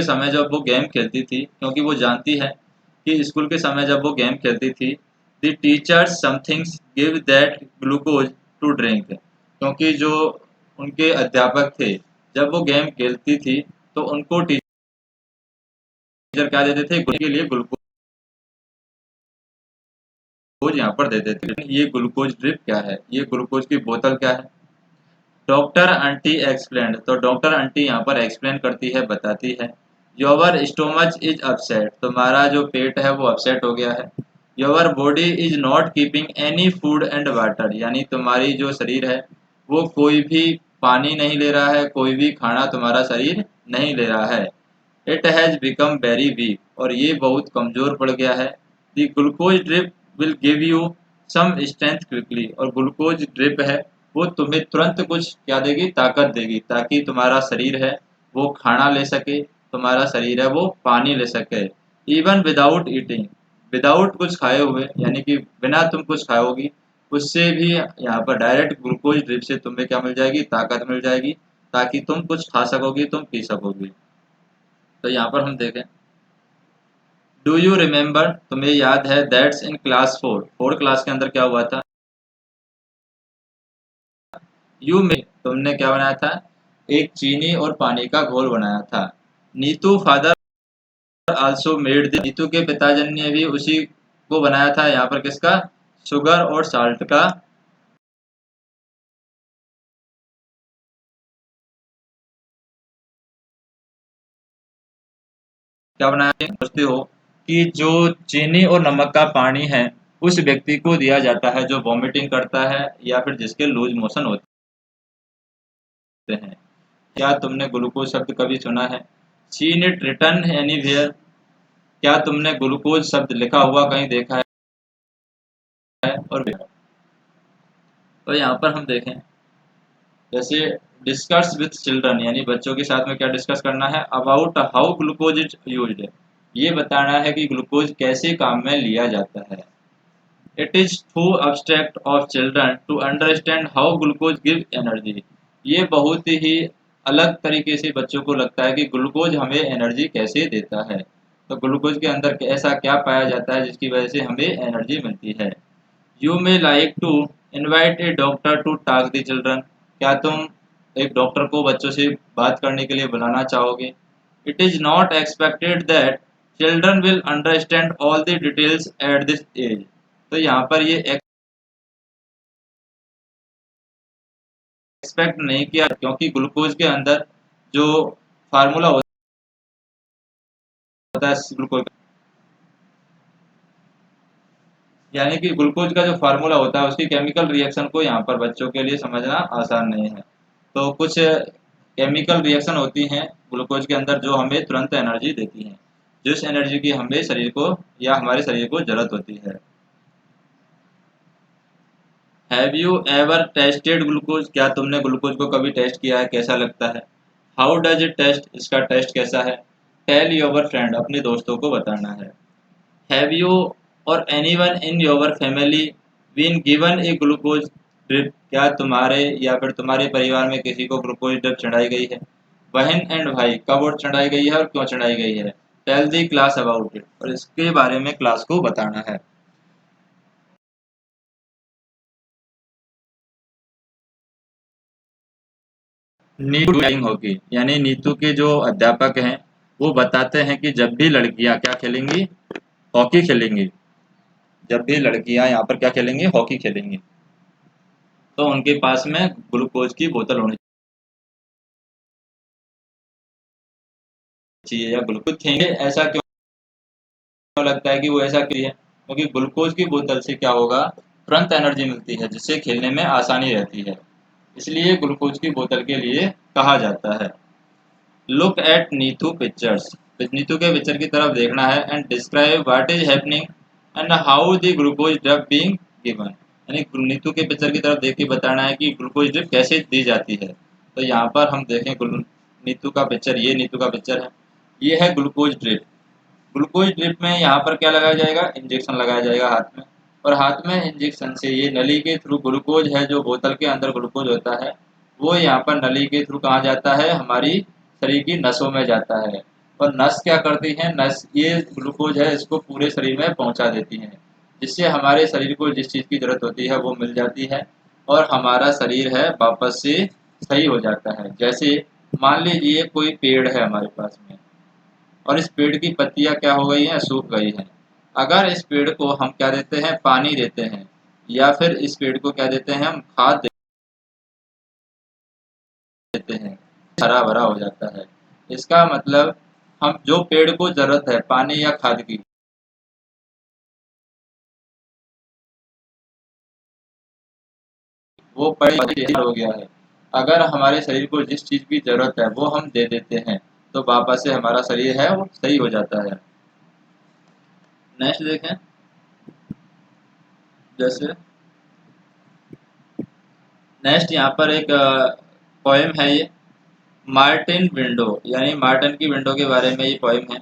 समय जब वो गेम खेलती थी, क्योंकि वो जानती है कि स्कूल के समय जब वो गेम खेलती थी, the teachers somethings give that glucose to drink, क्योंकि जो उनके अध्यापक थे, जब वो गेम खेलती थी तो उनको टीचर क्या देते थे, के लिए ग्लूकोज यहाँ पर देते थे। ये ग्लूकोज ड्रिप क्या है, ये ग्लूकोज की बोतल क्या है। डॉक्टर आंटी एक्सप्लेन, तो डॉक्टर आंटी यहाँ पर एक्सप्लेन करती है, बताती है। योर स्टोमच इज अपसेट, तुम्हारा जो पेट है वो अपसेट हो गया है। Your body is not keeping any food and water, यानी तुम्हारी जो शरीर है वो कोई भी पानी नहीं ले रहा है, कोई भी खाना तुम्हारा शरीर नहीं ले रहा है। It has become very weak, और ये बहुत कमज़ोर पड़ गया है। The glucose drip will give you some strength quickly, और ग्लूकोज ड्रिप है वो तुम्हें तुरंत कुछ क्या देगी, ताकत देगी, ताकि तुम्हारा शरीर है वो खाना ले सके, तुम्हारा शरीर है वो पानी ले सके। इवन विदाउट ईटिंग, विदाउट कुछ खाए हुए, यानी कि बिना तुम कुछ खाओगी, उससे भी यहाँ पर डायरेक्ट ग्लूकोज ड्रिप से तुम्हें क्या मिल जाएगी, ताकत मिल जाएगी, ताकि तुम कुछ खा सकोगी, तुम पी सकोगी। तो यहाँ पर हम देखें, डू यू रिमेम्बर, तुम्हें याद है, that's in class four class के अंदर क्या हुआ था। यू में तुमने क्या बनाया था, एक चीनी और पानी का घोल बनाया था। Neetu father also made the, Neetu के पिताजी ने भी उसी को बनाया था, यहाँ पर किसका, शुगर और साल्ट का क्या बनाया है। सोचते हो कि जो चीनी और नमक का पानी है उस व्यक्ति को दिया जाता है जो वॉमिटिंग करता है या फिर जिसके लूज मोशन होते हैं। क्या तुमने ग्लूकोज शब्द कभी सुना है, सीन इट रिटन एनीवेयर, क्या तुमने ग्लूकोज शब्द लिखा हुआ कहीं देखा है। और तो यहाँ पर हम देखें, जैसे डिस्कस विथ चिल्ड्रन, यानी बच्चों के साथ में क्या डिस्कस करना है, about how glucose is used, ये बताना है कि ग्लूकोज कैसे काम में लिया जाता है। It is too abstract of children to understand how glucose give energy, ये बहुत ही अलग तरीके से बच्चों को लगता है कि ग्लूकोज हमें एनर्जी कैसे देता है। तो ग्लूकोज के अंदर ऐसा क्या पाया जाता है जिसकी वजह से हमें एनर्जी मिलती है। You may like to invite a doctor to talk the children, क्या तुम एक डॉक्टर को बच्चों से बात करने के लिए बुलाना चाहोगे? It is not expected that children will understand all the details at this age. तो यहाँ पर ये एक्सपेक्ट नहीं किया, क्योंकि ग्लूकोज के अंदर जो फार्मूला होता है ग्लूकोज, यानी कि ग्लूकोज का जो फार्मूला होता है उसकी केमिकल रिएक्शन को यहाँ पर बच्चों के लिए समझना आसान नहीं है। तो कुछ केमिकल रिएक्शन होती हैं ग्लूकोज के अंदर जो हमें तुरंत एनर्जी देती हैं, जिस एनर्जी की हमें शरीर को या हमारे शरीर को जरूरत होती है। Have you ever tested glucose, क्या तुमने ग्लूकोज को कभी टेस्ट किया है, कैसा लगता है? हाउ डज इट टेस्ट, इसका टेस्ट कैसा है? टेल योर फ्रेंड, अपने दोस्तों को बताना है। Have you or anyone in your family been given a glucose drip, क्या तुम्हारे या फिर तुम्हारे परिवार में किसी को ग्लूकोज ड्रिप चढ़ाई गई है? बहन एंड भाई, कब और चढ़ाई गई है और क्यों चढ़ाई गई है? Tell the class about it, और इसके बारे में क्लास को बताना है। नीतू ड्राइंग होगी, यानी नीतू के जो अध्यापक हैं वो बताते हैं कि जब भी लड़कियां क्या खेलेंगी, हॉकी खेलेंगी। जब भी लड़कियां यहाँ पर क्या खेलेंगी, हॉकी खेलेंगी, तो उनके पास में ग्लूकोज की बोतल होनी चाहिए या ग्लूकोज खेलेंगे। ऐसा क्यों लगता है कि वो ऐसा क्यों है? क्योंकि ग्लूकोज की बोतल से क्या होगा, तुरंत एनर्जी मिलती है जिससे खेलने में आसानी रहती है, इसलिए ग्लूकोज की बोतल के लिए कहा जाता है। Look at Neetu pictures, Neetu के पिक्चर की तरफ देखना है and describe what is happening and how the glucose drip being given, यानी नीतू के पिक्चर की तरफ देख के बताना है कि ग्लूकोज ड्रिप कैसे दी जाती है। तो यहाँ पर हम देखें नीतू का पिक्चर, ये नीतू का पिक्चर है, ये है ग्लूकोज ड्रिप। ग्लूकोज ड्रिप में यहाँ पर क्या लगाया जाएगा, इंजेक्शन लगाया जाएगा हाथ में, और हाथ में इंजेक्शन से ये नली के थ्रू ग्लूकोज है, जो बोतल के अंदर ग्लूकोज होता है वो यहाँ पर नली के थ्रू कहाँ जाता है, हमारी शरीर की नसों में जाता है। और नस क्या करती है, नस ये ग्लूकोज है इसको पूरे शरीर में पहुंचा देती है, जिससे हमारे शरीर को जिस चीज़ की जरूरत होती है वो मिल जाती है, और हमारा शरीर है वापस से सही हो जाता है। जैसे मान लीजिए कोई पेड़ है हमारे पास में, और इस पेड़ की पत्तियां क्या हो गई हैं, सूख गई हैं। अगर इस पेड़ को हम क्या देते हैं, पानी देते हैं, या फिर इस पेड़ को क्या देते हैं, हम खाद देते हैं, हरा भरा हो जाता है। इसका मतलब हम जो पेड़ को जरूरत है पानी या खाद की, वो पेड़ हो गया है। अगर हमारे शरीर को जिस चीज की जरूरत है वो हम दे देते हैं, तो वापस से हमारा शरीर है वो सही हो जाता है। नेक्स्ट देखें, जैसे नेक्स्ट यहाँ पर एक पोएम है, ये मार्टिन विंडो, यानी मार्टिन की विंडो के बारे में ये पोएम है।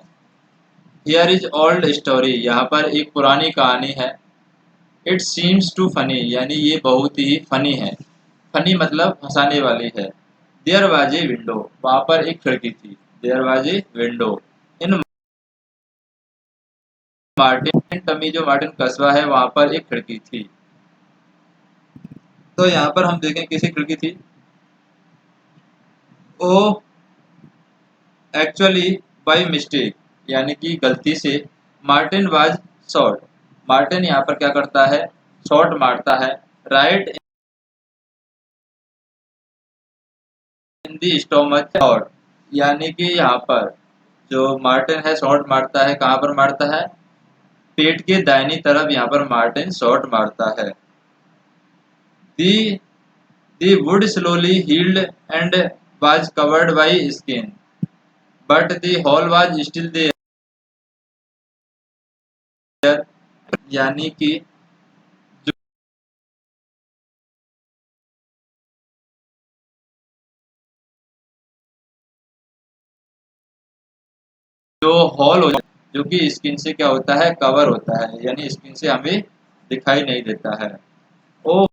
हियर इज ओल्ड स्टोरी, यहाँ पर एक पुरानी कहानी है। इट सीम्स टू फनी, यानी ये बहुत ही फनी है। फनी मतलब हंसाने वाली है। देयर वाज ए विंडो, वहां पर एक खिड़की थी। There was a window in Martin tummy, जो मार्टिन कस्बा है वहां पर एक खिड़की थी। तो यहाँ पर हम देखें किसी खिड़की थी, ओ एक्चुअली बाई मिस्टेक, यानी कि गलती से मार्टिन वाज शॉट, मार्टिन यहाँ पर क्या करता है, शॉट मारता है, राइट इन दी स्टोमच शॉट, यानी कि यहाँ पर जो मार्टिन है शॉट मारता है, कहाँ पर मारता है, पेट के दाहिनी तरफ यहाँ पर मार्टिन शॉट मारता है। The the wound slowly healed and was covered by skin, but the hole was still there, यानी कि जो हॉल हो, जो कि स्किन से क्या होता है, कवर होता है, यानी स्किन से हमें दिखाई नहीं देता है। ओ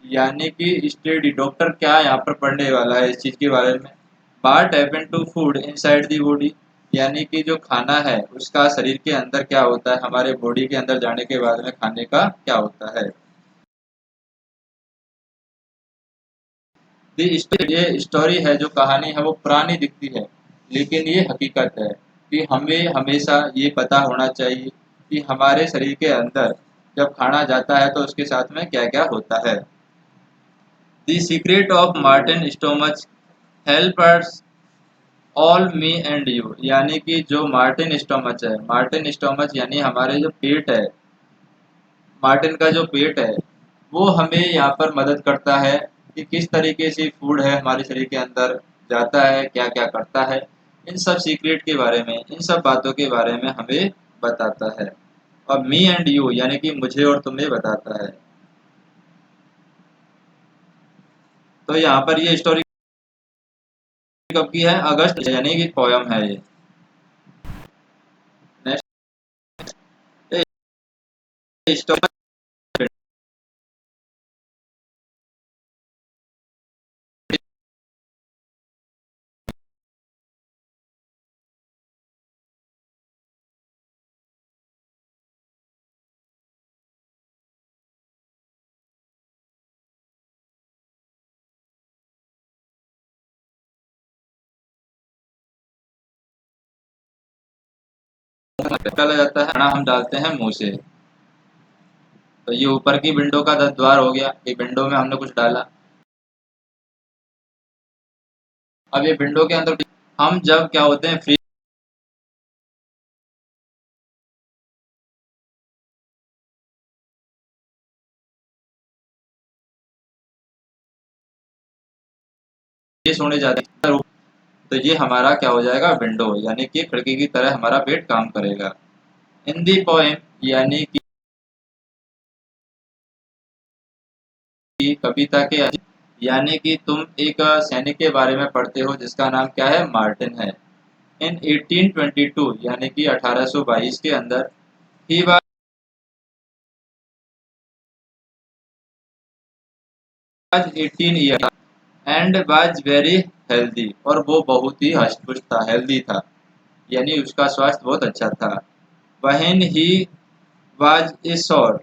यानी कि स्टडी, डॉक्टर क्या यहाँ पर पढ़ने वाला है इस चीज के बारे में। Part happen to food inside the body, यानी कि जो खाना है उसका शरीर के अंदर क्या होता है, हमारे बॉडी के अंदर जाने के बाद में खाने का क्या होता है। ये स्टोरी है, जो कहानी है वो पुरानी दिखती है, लेकिन ये हकीकत है कि हमें हमेशा ये पता होना चाहिए कि हमारे शरीर के अंदर जब खाना जाता है तो उसके साथ में क्या क्या होता है। The secret of Martin stomach help us all me and you, यानी कि जो मार्टिन स्टोमच है, मार्टिन स्टोमच यानी हमारे जो पेट है, मार्टिन का जो पेट है वो हमें यहाँ पर मदद करता है कि किस तरीके से फूड है हमारे शरीर के अंदर जाता है, क्या क्या करता है। इन सब सीक्रेट के बारे में, इन सब बातों के बारे में हमें बताता है। और मी एंड यू यानी कि मुझे और तुम्हें बताता है। तो यहाँ पर ये स्टोरी कब की है, अगस्त, यानी कि पोयम है ये। नेक्स्ट स्टोरी निकाला जाता है, खाना हम डालते हैं मुंह से। तो ये ऊपर की विंडो का द्वार हो गया कि विंडो में हमने कुछ डाला। अब ये विंडो के अंदर हम जब क्या होते हैं, फ्रेश होने जाते हैं, तो ये हमारा क्या हो जाएगा, विंडो, यानी कि खिड़की की तरह हमारा पेट काम करेगा। इन दी पोएम, यानी कि कविता के, यानी कि तुम एक सैनिक के बारे में पढ़ते हो जिसका नाम क्या है, मार्टिन है। इन 1822 यानी कि 1822 के अंदर he was 18 year and was very healthy, और वो बहुत ही हष्ट पुष्ट था, हेल्दी था, यानी उसका स्वास्थ्य बहुत अच्छा था। वहन ही वाज ए शॉट,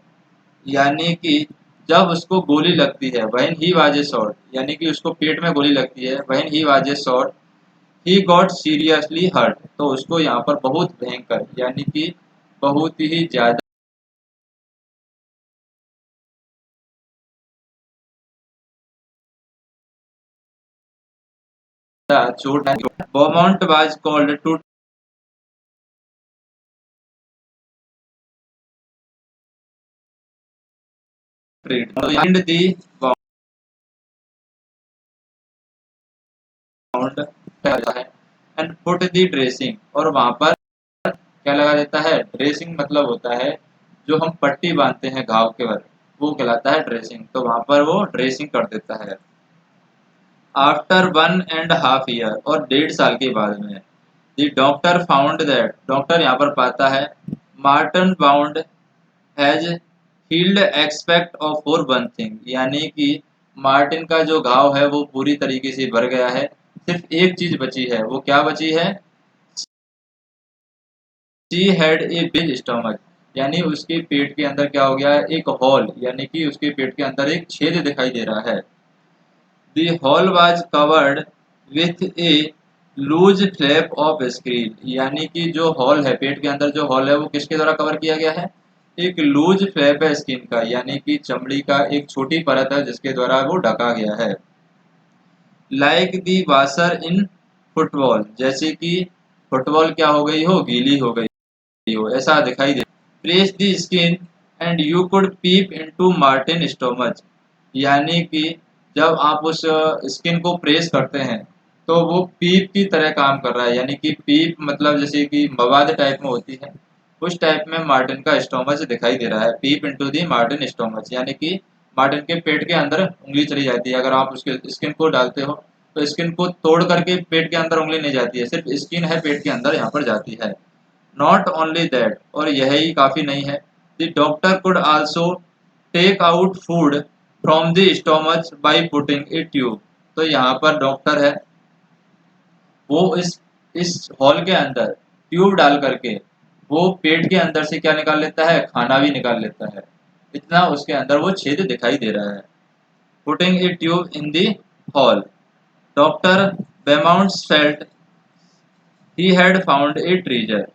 यानी कि जब उसको गोली लगती है, when he was a shot यानी कि उसको पेट में गोली लगती है, when he was a shot he got seriously hurt, तो उसको यहाँ पर बहुत भयंकर यानी कि बहुत ही ज्यादा चोट आई। Beaumont was called to treat the wound है एंड पुट दी ड्रेसिंग, और वहां पर क्या लगा देता है, ड्रेसिंग मतलब होता है जो हम पट्टी बांधते हैं घाव के ऊपर, वो कहलाता है ड्रेसिंग, तो वहां पर वो ड्रेसिंग कर देता है। आफ्टर 1.5 ईयर, और 1.5 साल के बाद में, the doctor found that, doctor यहाँ पर पाता है, Martin wound has healed except of for one thing, यानी कि मार्टिन का जो घाव है वो पूरी तरीके से भर गया है, सिर्फ एक चीज बची है, वो क्या बची है, she had a big stomach, यानी उसके पेट के अंदर क्या हो गया है, एक हॉल, यानी कि उसके पेट के अंदर एक छेद दिखाई दे रहा है। The hole was covered with a loose flap of screen, यानी कि जो हॉल है, पेट के अंदर जो हॉल है वो किसके द्वारा कवर किया गया है, एक लूज फ्लैप है स्किन का, यानी कि चमड़ी का एक छोटी परत है जिसके द्वारा वो ढका गया है। Like the washer in football, जैसे कि फुटबॉल क्या हो गई हो, गीली हो गई हो, ऐसा दिखाई दे। Press the skin and you could peep into Martin stomach, यानी कि जब आप उस स्किन को प्रेस करते हैं तो वो पीप की तरह काम कर रहा है, यानी कि पीप मतलब जैसे कि मवाद टाइप में होती है, उस टाइप में मार्टिन का स्टोमच दिखाई दे रहा है। पीप इनटू दी मार्टिन स्टोमच, यानी कि मार्टिन के पेट के अंदर उंगली चली जाती है, अगर आप उसके स्किन को डालते हो तो स्किन को तोड़ करके पेट के अंदर उंगली नहीं जाती है, सिर्फ स्किन है पेट के अंदर यहाँ पर जाती है। नॉट ओनली दैट, और यही काफी नहीं है, the doctor could also take out food from the stomach by putting a tube, तो यहाँ पर डॉक्टर है, वो इस इस हॉल के अंदर ट्यूब डाल करके वो पेट के अंदर से क्या निकाल लेता है, खाना भी निकाल लेता है। इतना उसके अंदर वो छेद दिखाई दे रहा है। Putting a tube in the hole, doctor Beaumont's felt he had found a treasure.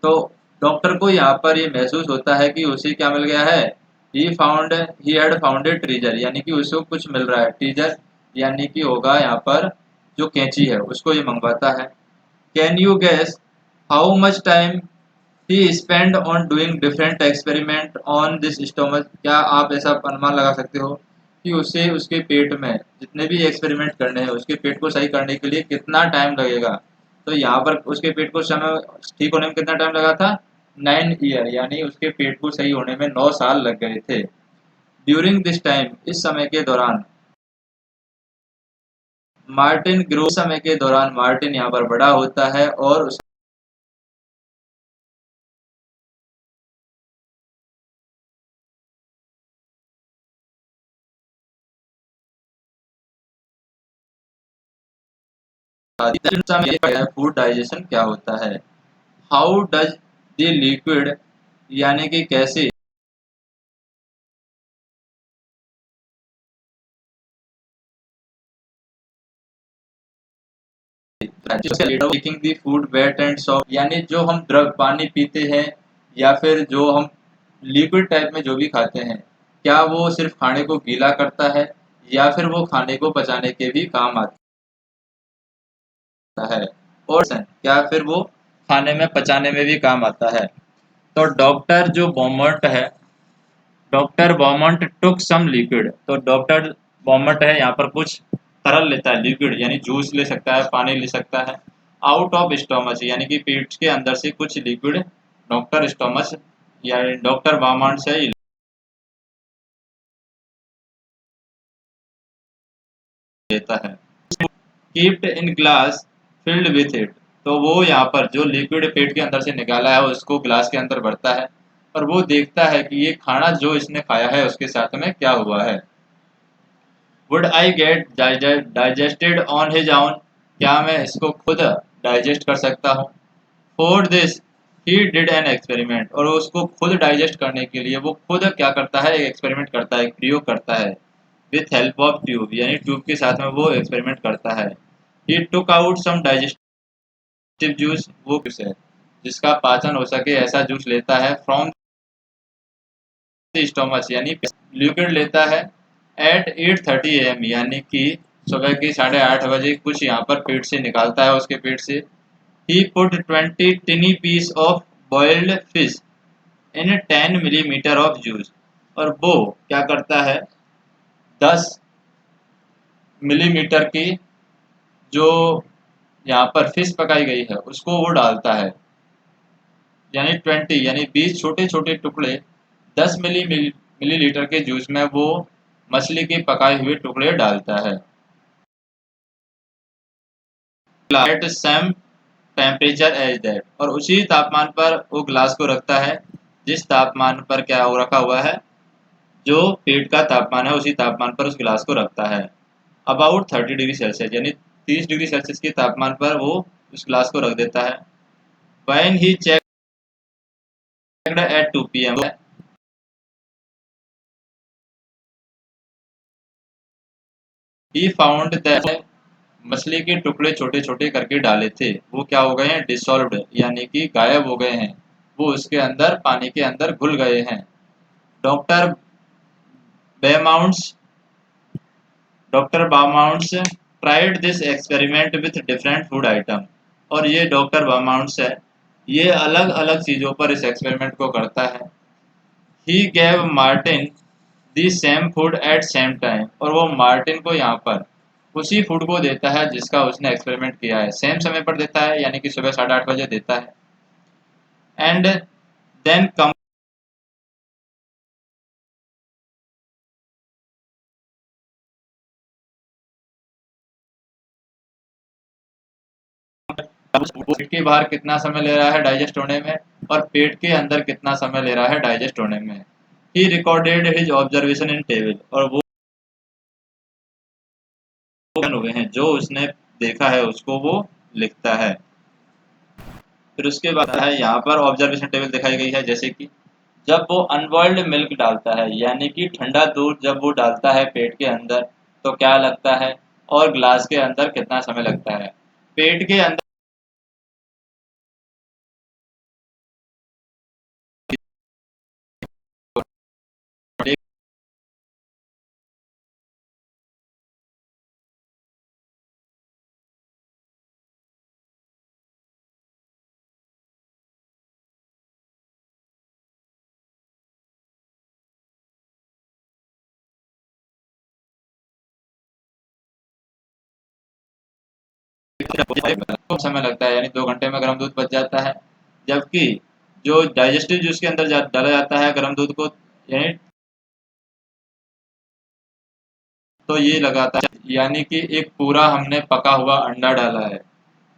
तो डॉक्टर को यहाँ पर ये महसूस होता है कि उसे क्या मिल गया है, ही हैड फाउंड ए ट्रीजर, यानी कि उसको कुछ मिल रहा है। ट्रीजर यानी कि होगा यहाँ पर जो कैंची है उसको ये मंगवाता है। Can you guess how much time he spend on doing different experiment on this stomach? क्या आप ऐसा अनुमान लगा सकते हो कि उसे उसके पेट में जितने भी एक्सपेरिमेंट करने हैं उसके पेट को सही करने के लिए कितना टाइम लगेगा? तो यहाँ पर उसके पेट को समय ठीक होने में कितना टाइम लगा था, 9 ईयर, यानी उसके पेट को सही होने में 9 साल लग गए थे। ड्यूरिंग दिस टाइम, इस समय के दौरान, मार्टिन ग्रो, समय के दौरान मार्टिन यहाँ पर बड़ा होता है और फूड डाइजेशन क्या होता है। हाउ डज द लिक्विड, यानी कि कैसे making the food wet and soft, यानी जो हम द्रव पानी पीते हैं या फिर जो हम लिक्विड टाइप में जो भी खाते हैं, क्या वो सिर्फ खाने को गीला करता है या फिर वो खाने को पचाने के भी काम आता है, और क्या फिर वो खाने में पचाने में भी काम आता है। तो डॉक्टर बॉमंट टुक सम लिक्विड, तो डॉक्टर बॉमंट है यहाँ पर कुछ तरल लेता है, लिक्विड यानी जूस ले सकता है, पानी ले सकता है, आउट ऑफ स्टोमच, यानी कि पेट के अंदर से कुछ लिक्विड डॉक्टर स्टोमच या डॉक्टर बॉमंट से लेता है। Keeped in glass filled with it, तो वो यहाँ पर जो लिक्विड पेट के अंदर से निकाला है उसको ग्लास के अंदर भरता है और वो देखता है कि ये खाना जो इसने खाया है उसके साथ में क्या हुआ है। Would I get digested on his own, क्या मैं इसको खुद डाइजेस्ट कर सकता हूँ। For this he did an experiment, और उसको खुद डाइजेस्ट करने के लिए वो खुद क्या करता है, एक एक्सपेरिमेंट करता है, एक प्रयोग करता है। विथ हेल्प ऑफ ट्यूब, यानी ट्यूब के साथ में वो एक्सपेरिमेंट करता है। He took out some digestive juice, वो जूस है जिसका पाचन हो सके ऐसा जूस लेता है, फ्रॉम स्टोमच, यानी लिक्विड लेता है। एट 8:30 AM, यानी कि सुबह की 8:30 बजे कुछ यहाँ पर पेट से निकालता है, उसके पेट से। He put 20 tiny piece of boiled fish in 10 millimetre of juice, और वो क्या करता है, 10 मिलीमीटर की जो यहाँ पर फिश पकाई गई है उसको वो डालता है, यानी 20 यानी 20 छोटे छोटे टुकड़े 10 मिलीलीटर के जूस में वो मछली के पकाए हुए टुकड़े डालता है। At same temperature as that, और उसी तापमान पर वो ग्लास को रखता है जिस तापमान पर क्या हो रखा हुआ है, जो पेट का तापमान है उसी तापमान पर उस गिलास को रखता है। अबाउट 30 डिग्री सेल्सियस, यानी 30 डिग्री सेल्सियस के तापमान पर वो उस गिलास को रख देता है। When he checked at 2 PM, he found that मछली के टुकड़े छोटे छोटे करके डाले थे वो क्या हो गए हैं, डिसॉल्व्ड, यानी कि गायब हो गए हैं, वो उसके अंदर पानी के अंदर घुल गए हैं। Doctor Beaumont's doctor Beaumont's tried this experiment with different food item, और ये डॉक्टर बामाउंट्स है, ये अलग अलग चीज़ों पर इस एक्सपेरिमेंट को करता है। He gave Martin the same food at same time, और वो मार्टिन को यहाँ पर उसी फूड को देता है जिसका उसने एक्सपेरिमेंट किया है, सेम समय पर देता है, यानी कि सुबह 8:30 बजे देता है। एंड देन कम पेट के बाहर कितना समय ले रहा है डाइजेस्ट होने में और पेट के अंदर कितना समय ले रहा है डाइजेस्ट होने में। He recorded his observation in table, और वो हुए हैं जो उसने देखा है उसको वो लिखता है। फिर उसके बाद है यहाँ पर ऑब्जर्वेशन टेबल दिखाई गई है, जैसे कि जब वो अनबॉइल्ड मिल्क डालता है यानी कि ठंडा दूध जब वो डालता है पेट के अंदर तो क्या लगता है, और ग्लास के अंदर कितना समय लगता है। पेट के अंदर कम समय लगता है, यानी 2 घंटे में गर्म दूध बच जाता है। जबकि जो डाइजेस्टिव जूस के अंदर डाला जाता है गर्म दूध को, यानी तो ये लगाता है, यानी कि एक पूरा हमने पका हुआ अंडा डाला है,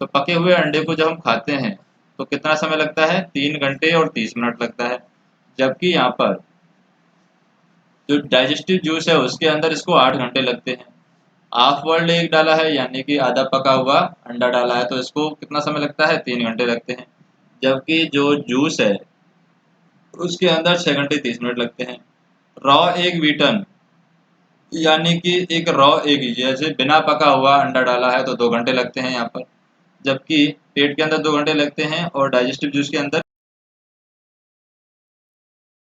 तो पके हुए अंडे को जब हम खाते हैं तो कितना समय लगता है, 3 घंटे और 30 मिनट लगता है। जबकि यहाँ पर जो डाइजेस्टिव जूस है उसके अंदर इसको 8 घंटे लगते हैं। हाफ बॉइल्ड एग डाला है यानी कि आधा पका हुआ अंडा डाला है, तो इसको कितना समय लगता है, 3 घंटे लगते हैं। जबकि जो जूस है उसके अंदर 6 घंटे 30 मिनट लगते हैं। रॉ एग बीटन यानी कि एक रॉ एग जैसे बिना पका हुआ अंडा डाला है तो 2 घंटे लगते हैं यहाँ पर। जबकि पेट के अंदर 2 घंटे लगते हैं और डाइजेस्टिव जूस के अंदर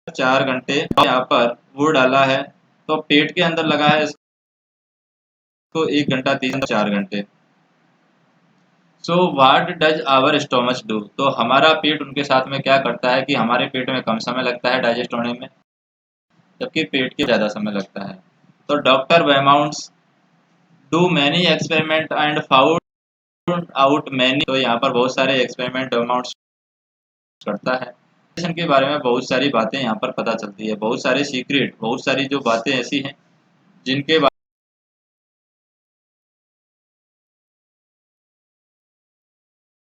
4 घंटे। यहाँ पर वो डाला है तो पेट के अंदर लगा है इसको 1 घंटा 4 घंटे। So what does our stomach do, तो हमारा पेट उनके साथ में क्या करता है कि हमारे पेट में कम समय लगता है डाइजेस्ट होने में, जबकि पेट के ज़्यादा समय लगता है। तो doctor Beaumont's do many experiment and found out many, तो यहाँ पर बहुत सारे एक्सपेरिमेंट वेमाउंट्स करता है। डाइजेशन के बारे में बहुत सारी बातें यहाँ पर पता चलती है, बहुत सारे सीक्रेट, बहुत सारी जो बातें ऐसी हैं जिनके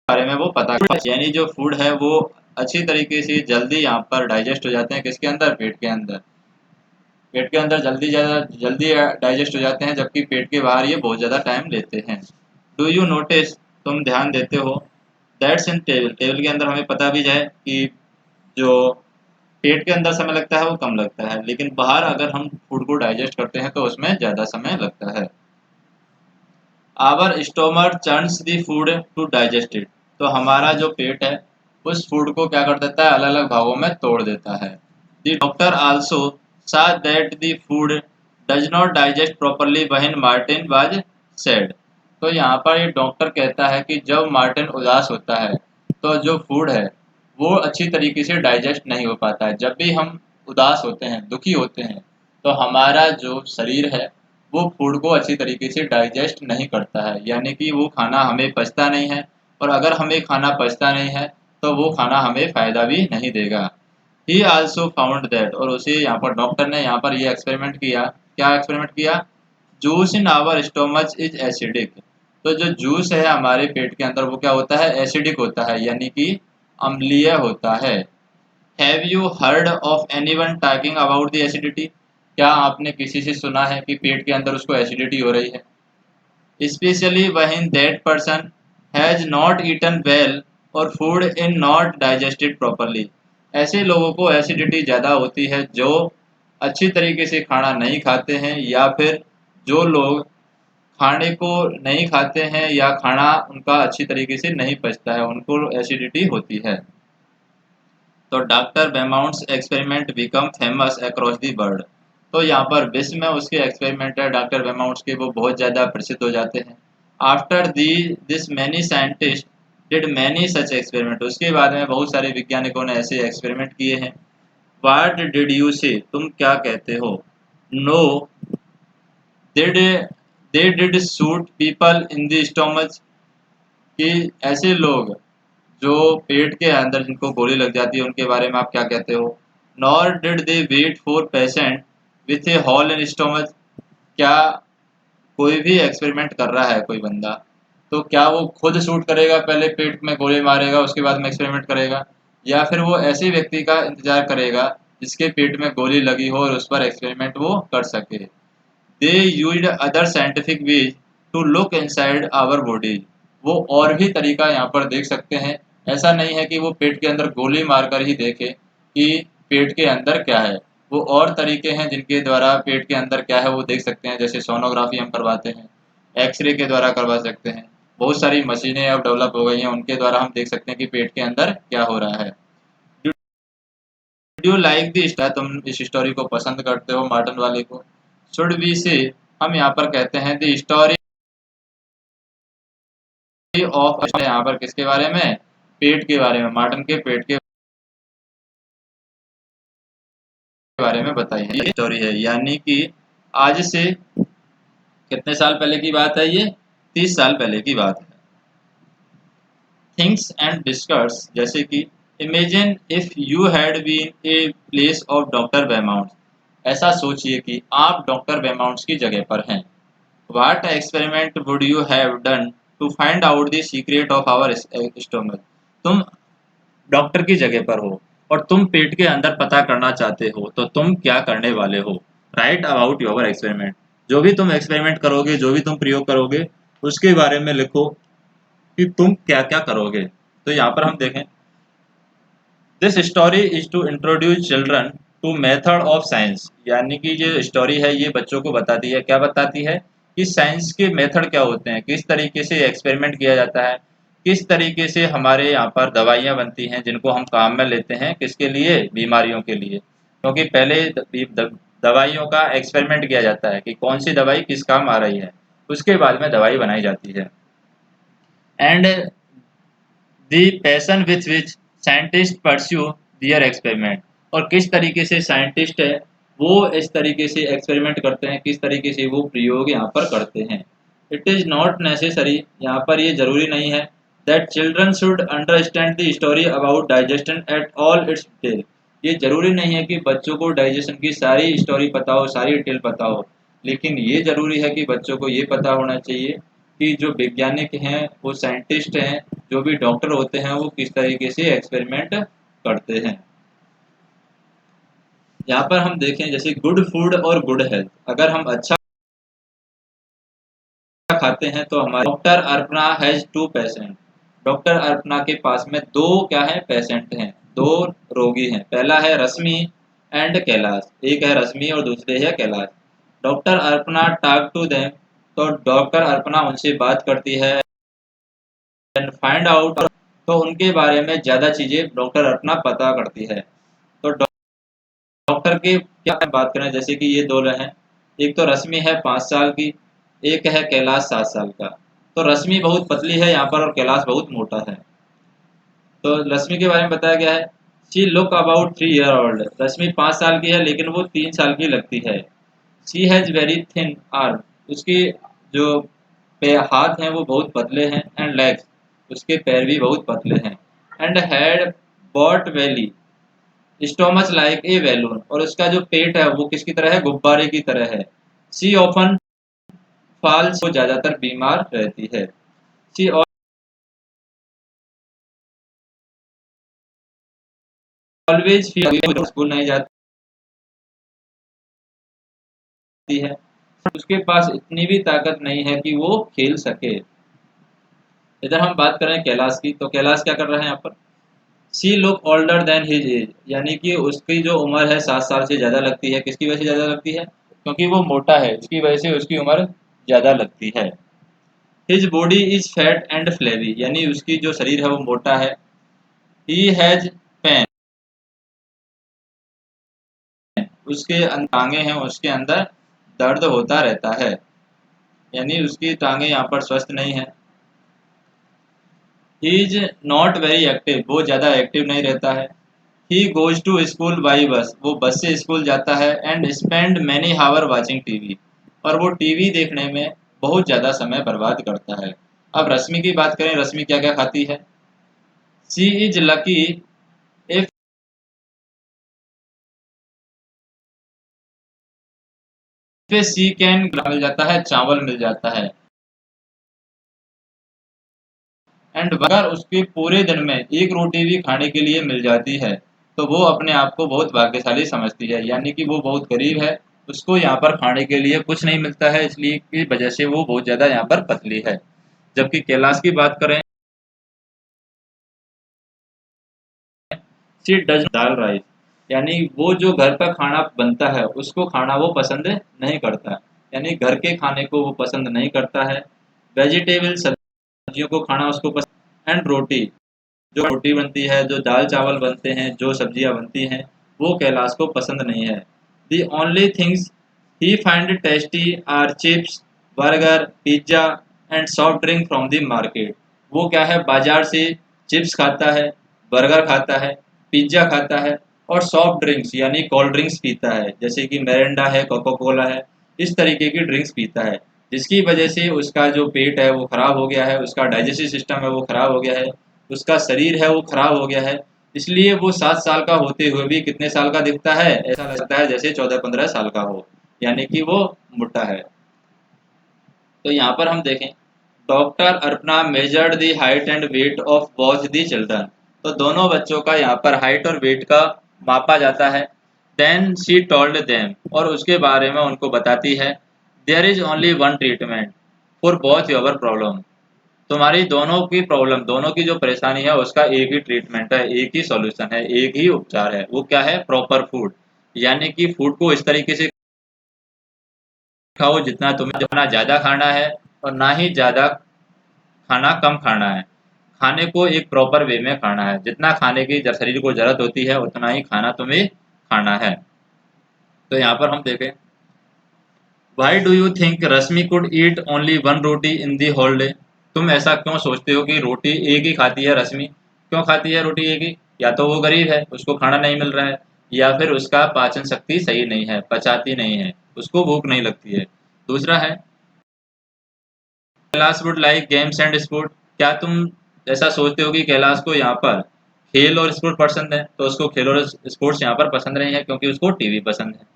बारे में वो पता, यानी जो फूड है वो अच्छी तरीके से जल्दी यहाँ पर डाइजेस्ट हो जाते हैं, किसके अंदर, पेट के अंदर। पेट के अंदर जल्दी डाइजेस्ट हो जाते हैं, जबकि पेट के बाहर ये बहुत ज़्यादा टाइम लेते हैं। डू यू नोटिस, तुम ध्यान देते हो, दैट्स इन टेबल, टेबल के अंदर हमें पता भी जाए कि जो पेट के अंदर समय लगता है वो कम लगता है, लेकिन बाहर अगर हम फूड को डाइजेस्ट करते हैं तो उसमें ज़्यादा समय लगता है। Our stomach churns the food to digest it, तो हमारा जो पेट है उस फूड को क्या कर देता है, अलग अलग भागों में तोड़ देता है। द डॉक्टर आल्सो सा that the food does not digest properly when Martin was said, तो यहाँ पर ये डॉक्टर कहता है कि जब मार्टिन उदास होता है तो जो फूड है वो अच्छी तरीके से डाइजेस्ट नहीं हो पाता है। जब भी हम उदास होते हैं, दुखी होते हैं, तो हमारा जो शरीर है वो फूड को अच्छी तरीके से डाइजेस्ट नहीं करता है, यानी कि वो खाना हमें पचता नहीं है, और अगर हमें खाना पचता नहीं है तो वो खाना हमें फ़ायदा भी नहीं देगा। ही आल्सो फाउंड दैट, और उसे यहाँ पर डॉक्टर ने यहाँ पर ये एक्सपेरिमेंट किया, क्या एक्सपेरिमेंट किया, juice in our stomach is acidic, तो जो जूस है हमारे पेट के अंदर वो क्या होता है, एसिडिक होता है, यानी कि अम्लीय होता है। Have you heard of anyone talking about the acidity, क्या आपने किसी से सुना है कि पेट के अंदर उसको एसिडिटी हो रही है, specially when that person has not eaten well और food in not digested properly, ऐसे लोगों को एसिडिटी ज़्यादा होती है जो अच्छी तरीके से खाना नहीं खाते हैं, या फिर जो लोग खाने को नहीं खाते हैं या खाना उनका अच्छी तरीके से नहीं पचता है उनको एसिडिटी होती है। तो doctor Beaumont's experiment become famous across the world, तो यहाँ पर विश्व में उसके एक्सपेरिमेंट है डॉक्टर बेमाउंट्स के, वो बहुत ज़्यादा प्रसिद्ध हो जाते हैं। After the this many scientist did many such experiment, उसके बाद में बहुत सारे वैज्ञानिकों ने ऐसे एक्सपेरिमेंट किए हैं। वाट डिड यू से, तुम क्या कहते हो, no did they did shoot people in the stomach, कि ऐसे लोग जो पेट के अंदर जिनको गोली लग जाती है उनके बारे में आप क्या कहते हो। Nor did they wait for patient with a hole in stomach, क्या कोई भी एक्सपेरिमेंट कर रहा है कोई बंदा, तो क्या वो खुद शूट करेगा, पहले पेट में गोली मारेगा उसके बाद में एक्सपेरिमेंट करेगा, या फिर वो ऐसे व्यक्ति का इंतजार करेगा जिसके पेट में गोली लगी हो और उस पर एक्सपेरिमेंट वो कर सके। They used other scientific ways to look inside our body, वो और भी तरीका यहाँ पर देख सकते हैं ऐसा नहीं है कि वो पेट के अंदर गोली मारकर ही देखे कि पेट के अंदर क्या है। वो और तरीके हैं जिनके द्वारा पेट के अंदर क्या है वो देख सकते हैं, जैसे सोनोग्राफी हम करवाते हैं, एक्सरे के द्वारा करवा सकते हैं। बहुत सारी मशीनें अब डेवलप हो गई हैं, उनके द्वारा हम देख सकते हैं कि पेट के अंदर क्या हो रहा है। Do you like the star, तुम इस स्टोरी को पसंद करते हो मार्टन वाले को। शुड वी से, हम यहाँ पर कहते हैं द स्टोरी ऑफ, यहाँ पर किसके बारे में, पेट के बारे में, मार्टन के पेट के बारे में बताई है ये स्टोरी है। यानी कि आज से कितने साल पहले की बात है ये, 30 साल पहले की बात है। थिंग्स एंड डिस्कर्स, जैसे कि imagine if you had been a place of doctor Beaumont, ऐसा सोचिए कि आप डॉक्टर वेमाउंट की जगह पर हैं। What experiment would you have done to find out the secret of our stomach, तुम डॉक्टर की जगह पर हो और तुम पेट के अंदर पता करना चाहते हो, तो तुम क्या करने वाले हो। राइट अबाउट योर एक्सपेरिमेंट, जो भी तुम एक्सपेरिमेंट करोगे, जो भी तुम प्रयोग करोगे, उसके बारे में लिखो कि तुम क्या क्या करोगे। तो यहाँ पर हम देखें, this story is to introduce children to method of science, यानी कि ये स्टोरी है ये बच्चों को बताती है, क्या बताती है कि साइंस के मेथड क्या होते हैं, किस तरीके से एक्सपेरिमेंट किया जाता है, किस तरीके से हमारे यहाँ पर दवाइयाँ बनती हैं जिनको हम काम में लेते हैं, किसके लिए, बीमारियों के लिए। क्योंकि पहले दवाइयों का एक्सपेरिमेंट किया जाता है कि कौन सी दवाई किस काम आ रही है, उसके बाद में दवाई बनाई जाती है। And the passion with which scientist pursue their experiment, और किस तरीके से साइंटिस्ट है वो इस तरीके से एक्सपेरिमेंट करते हैं, किस तरीके से वो प्रयोग यहाँ पर करते हैं। इट इज़ नॉट नेसेसरी, यहाँ पर ये जरूरी नहीं है, that children should understand the story about digestion at all it's detail, ये जरूरी नहीं है कि बच्चों को डाइजेशन की सारी स्टोरी पता हो, सारी डिटेल पता हो, लेकिन ये जरूरी है कि बच्चों को ये पता होना चाहिए कि जो वैज्ञानिक हैं, वो साइंटिस्ट हैं, जो भी डॉक्टर होते हैं, वो किस तरीके से एक्सपेरिमेंट करते हैं। यहाँ पर हम देखें जैसे गुड फूड और गुड हेल्थ, अगर हम अच्छा खाते हैं तो हमारे, doctor Arpana has two patient, doctor Arpana के पास में दो क्या है, पेशेंट हैं, दो रोगी हैं। पहला है रश्मि एंड कैलाश, एक है रश्मि और दूसरे है Kailash. Doctor Arpana talk to them, तो डॉक्टर अर्पणा उनसे बात करती है, एंड फाइंड आउट, तो उनके बारे में ज़्यादा चीज़ें डॉक्टर अर्पणा पता करती है। तो डॉक्टर के क्या बात करें, जैसे कि ये दो हैं, एक तो रश्मि है 5 साल की, एक है कैलाश 7 साल का। तो रश्मि बहुत पतली है यहाँ पर और कैलाश बहुत मोटा है। तो रश्मि के बारे में बताया गया है, she look about 3 year old, Rashmi 5 साल की है लेकिन वो 3 साल की लगती है। She has very thin arm, उसकी जो हाथ हैं वो बहुत पतले हैं, एंड लेग्स, उसके पैर भी बहुत पतले हैं, and had pot belly, stomach like a balloon, और उसका जो पेट है वो किसकी तरह है, गुब्बारे की तरह है। सी ऑफन फॉल्स, वो ज्यादातर बीमार रहती है। सी ऑलवेज फील, स्कूल नहीं जाती है, उसके पास इतनी भी ताकत नहीं है कि वो खेल सके। इधर हम बात करें कैलाश की, तो कैलाश क्या कर रहे हैं यहाँ पर, she look older than his age, यानी कि उसकी जो उम्र है 7 साल से ज़्यादा लगती है। किसकी वजह से ज़्यादा लगती है, क्योंकि वो मोटा है, इसकी वजह से उसकी उम्र ज़्यादा लगती है। His body is fat and flavi, यानी उसकी जो शरीर है वो मोटा है। ही हैज पेन, उसके टांगे हैं उसके अंदर दर्द होता रहता है, यानी उसकी टांगे यहाँ पर स्वस्थ नहीं है। He is not very active, वो ज़्यादा एक्टिव नहीं रहता है। He goes to school by bus, वो बस से स्कूल जाता है, and spend many hours watching TV, और वो टीवी देखने में बहुत ज़्यादा समय बर्बाद करता है। अब रश्मि की बात करें, रश्मि क्या क्या खाती है, she is lucky if she can, मिल जाता है, चावल मिल जाता है, एंड अगर उसके पूरे दिन में एक रोटी भी खाने के लिए मिल जाती है तो वो अपने आप को बहुत भाग्यशाली समझती है, यानी कि वो बहुत गरीब है, उसको यहाँ पर खाने के लिए कुछ नहीं मिलता है, इसलिए की वजह से वो बहुत ज़्यादा यहाँ पर पतली है। जबकि कैलाश की बात करें, शी डज दाल राइस, यानी वो जो घर पर खाना बनता है उसको खाना वो पसंद नहीं करता, यानी घर के खाने को वो पसंद नहीं करता है। वेजिटेबल, सब्जियों को खाना उसको पसंद। एंड रोटी, जो रोटी बनती है, जो दाल चावल बनते हैं, जो सब्जियां बनती हैं, वो कैलाश को पसंद नहीं है। The only things he find tasty are chips, burger, pizza and soft drink from the market. वो क्या है, बाजार से चिप्स खाता है, बर्गर खाता है, पिज्जा खाता है और सॉफ्ट ड्रिंक्स यानी कोल्ड ड्रिंक्स पीता है, जैसे कि मेरिंडा है, कोका कोला है, इस तरीके की ड्रिंक्स पीता है, जिसकी वजह से उसका जो पेट है वो खराब हो गया है, उसका डाइजेस्टिव सिस्टम है वो खराब हो गया है, उसका शरीर है वो खराब हो गया है। इसलिए वो 7 साल का होते हुए भी कितने साल का दिखता है, ऐसा लगता है जैसे 14-15 साल का हो, यानी कि वो मोटा है। तो यहाँ पर हम देखें, doctor Arpana measured the height and weight of both the children. तो दोनों बच्चों का यहाँ पर हाइट और वेट का मापा जाता है। देन शी टोल्ड देम, और उसके बारे में उनको बताती है, there is only one treatment for both your problem. तुम्हारी दोनों की प्रॉब्लम, दोनों की जो परेशानी है उसका एक ही ट्रीटमेंट है, एक ही सॉल्यूशन है, एक ही उपचार है। वो क्या है, प्रॉपर फूड, यानी कि फूड को इस तरीके से खाओ जितना तुम्हें, जितना ज़्यादा खाना है और ना ही ज़्यादा खाना कम खाना है। खाने को एक प्रॉपर वे में खाना है, जितना खाने की शरीर को जरूरत होती है उतना ही खाना तुम्हें खाना है। तो यहाँ पर हम देखें, why do you think Rashmi could eat only one roti in the whole day. तुम ऐसा क्यों सोचते हो कि रोटी एक ही खाती है रश्मि, क्यों खाती है रोटी एक ही? या तो वो गरीब है, उसको खाना नहीं मिल रहा है, या फिर उसका पाचन शक्ति सही नहीं है, पचाती नहीं है, उसको भूख नहीं लगती है। दूसरा है, Kailash would like games and sport. क्या तुम ऐसा सोचते हो कि कैलाश को यहाँ पर खेल और स्पोर्ट पसंद है? तो उसको खेल और स्पोर्ट्स यहाँ पर पसंद नहीं है, क्योंकि उसको टीवी पसंद है।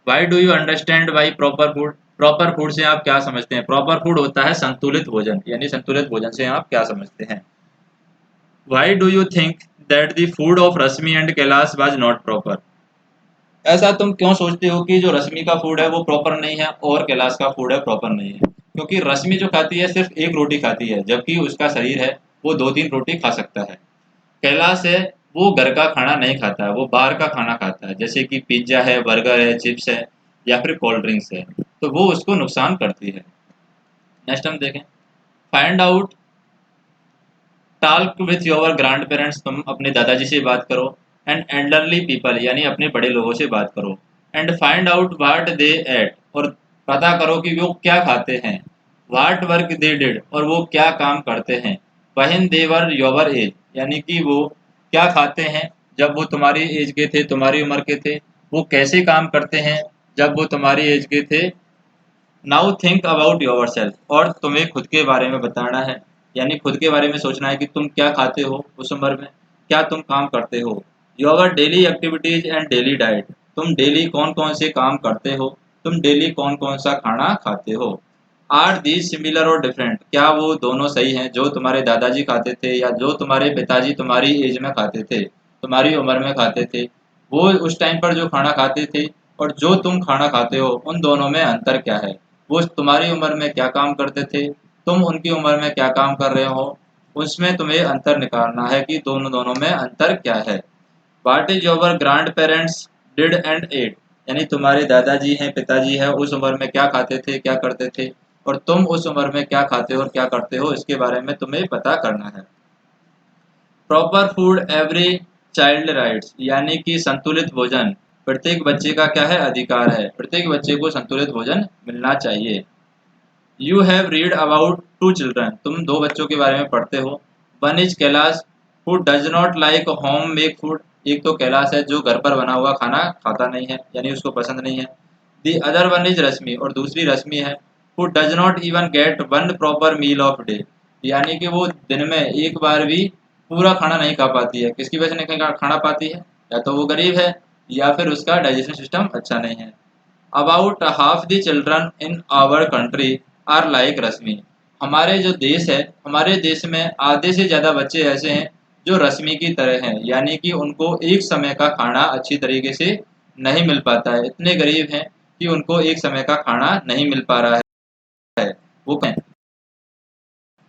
Why do you understand why proper food. Proper food से आप क्या समझते हैं? प्रॉपर फूड होता है संतुलित भोजन, यानी संतुलित भोजन से आप क्या समझते हैं? Y do you think that the food of Rashmi and Kailash was not proper. ऐसा तुम क्यों सोचते हो कि जो रश्मि का फूड है वो प्रॉपर नहीं है और कैलाश का फूड है प्रॉपर नहीं है? क्योंकि रश्मि जो खाती है सिर्फ एक रोटी खाती है, जबकि उसका शरीर है वो 2-3 रोटी खा सकता है। कैलाश है वो घर का खाना नहीं खाता है, वो बाहर का खाना खाता है, जैसे कि पिज्जा है, बर्गर है, चिप्स है या फिर कोल्ड ड्रिंक्स है, तो वो उसको नुकसान करती है। नेक्स्ट हम देखें, find out, talk with your grand parents. तुम अपने दादाजी से बात करो। एंड एल्डरली पीपल, यानी अपने बड़े लोगों से बात करो। And find out what they ate, और पता करो कि वो क्या खाते हैं। व्हाट वर्क दे डिड, और वो क्या काम करते हैं। वहिन दे वर योर एज, यानी कि वो क्या खाते हैं जब वो तुम्हारी एज के थे, तुम्हारी उम्र के थे। वो कैसे काम करते हैं जब वो तुम्हारी एज के थे। Now think about your self, और तुम्हें खुद के बारे में बताना है, यानी खुद के बारे में सोचना है कि तुम क्या खाते हो उस उम्र में, क्या तुम काम करते हो। Your daily activities and daily diet, तुम डेली कौन कौन से काम करते हो, तुम डेली कौन कौन सा खाना खाते हो। आर दीज सिमिलर और डिफरेंट, क्या वो दोनों सही हैं जो तुम्हारे दादाजी खाते थे या जो तुम्हारे पिताजी तुम्हारी एज में खाते थे, तुम्हारी उम्र में खाते थे। वो उस टाइम पर जो खाना खाते थे और जो तुम खाना खाते हो, उन दोनों में अंतर क्या है। वो तुम्हारी उम्र में क्या काम करते थे, तुम उनकी उम्र में क्या काम कर रहे हो, उसमें तुम्हें अंतर निकालना है कि दोनों दोनों में अंतर क्या है। What is your grandparents did and ate, यानी तुम्हारे दादाजी हैं, पिताजी है, उस उम्र में क्या खाते थे, क्या करते थे, और तुम उस उम्र में क्या खाते हो और क्या करते हो, इसके बारे में तुम्हें पता करना है। Proper food every child rights, यानी कि संतुलित भोजन प्रत्येक बच्चे का क्या है, अधिकार है। प्रत्येक बच्चे को संतुलित भोजन मिलना चाहिए। You have read about two children, तुम दो बच्चों के बारे में पढ़ते हो। One is Kailash who does not like home make food, एक तो कैलाश है जो घर पर बना हुआ खाना खाता नहीं है, यानी उसको पसंद नहीं है। The other one is Rashmi, और दूसरी रश्मि है, who does not even get one proper meal of day, यानी कि वो दिन में एक बार भी पूरा खाना नहीं खा पाती है। किसकी वजह से नहीं खाना पाती है? या तो वो गरीब है या फिर उसका डाइजेशन सिस्टम अच्छा नहीं है। About half the children in our country are like Rashmi, हमारे जो देश है, हमारे देश में आधे से ज़्यादा बच्चे ऐसे हैं जो रश्मि की तरह हैं, यानी कि उनको एक समय का खाना अच्छी तरीके से नहीं मिल पाता है। इतने गरीब हैं कि उनको एक समय का खाना नहीं मिल पा रहा है। वो कहें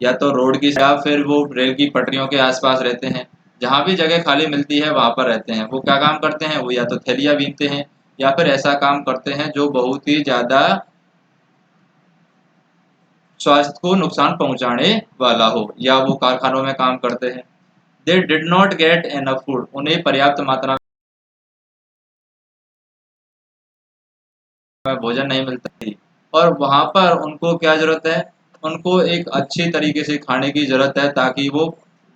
या तो रोड की, या फिर वो रेल की पटरियों के आसपास रहते हैं, जहाँ भी जगह खाली मिलती है वहाँ पर रहते हैं। वो क्या काम करते हैं, वो या तो थैलियाँ बीनते हैं या फिर ऐसा काम करते हैं जो बहुत ही ज़्यादा स्वास्थ्य को नुकसान पहुँचाने वाला हो, या वो कारखानों में काम करते हैं। They did not get enough food, उन्हें पर्याप्त मात्रा में भोजन नहीं मिलता थी, और वहाँ पर उनको क्या ज़रूरत है, उनको एक अच्छी तरीके से खाने की ज़रूरत है ताकि वो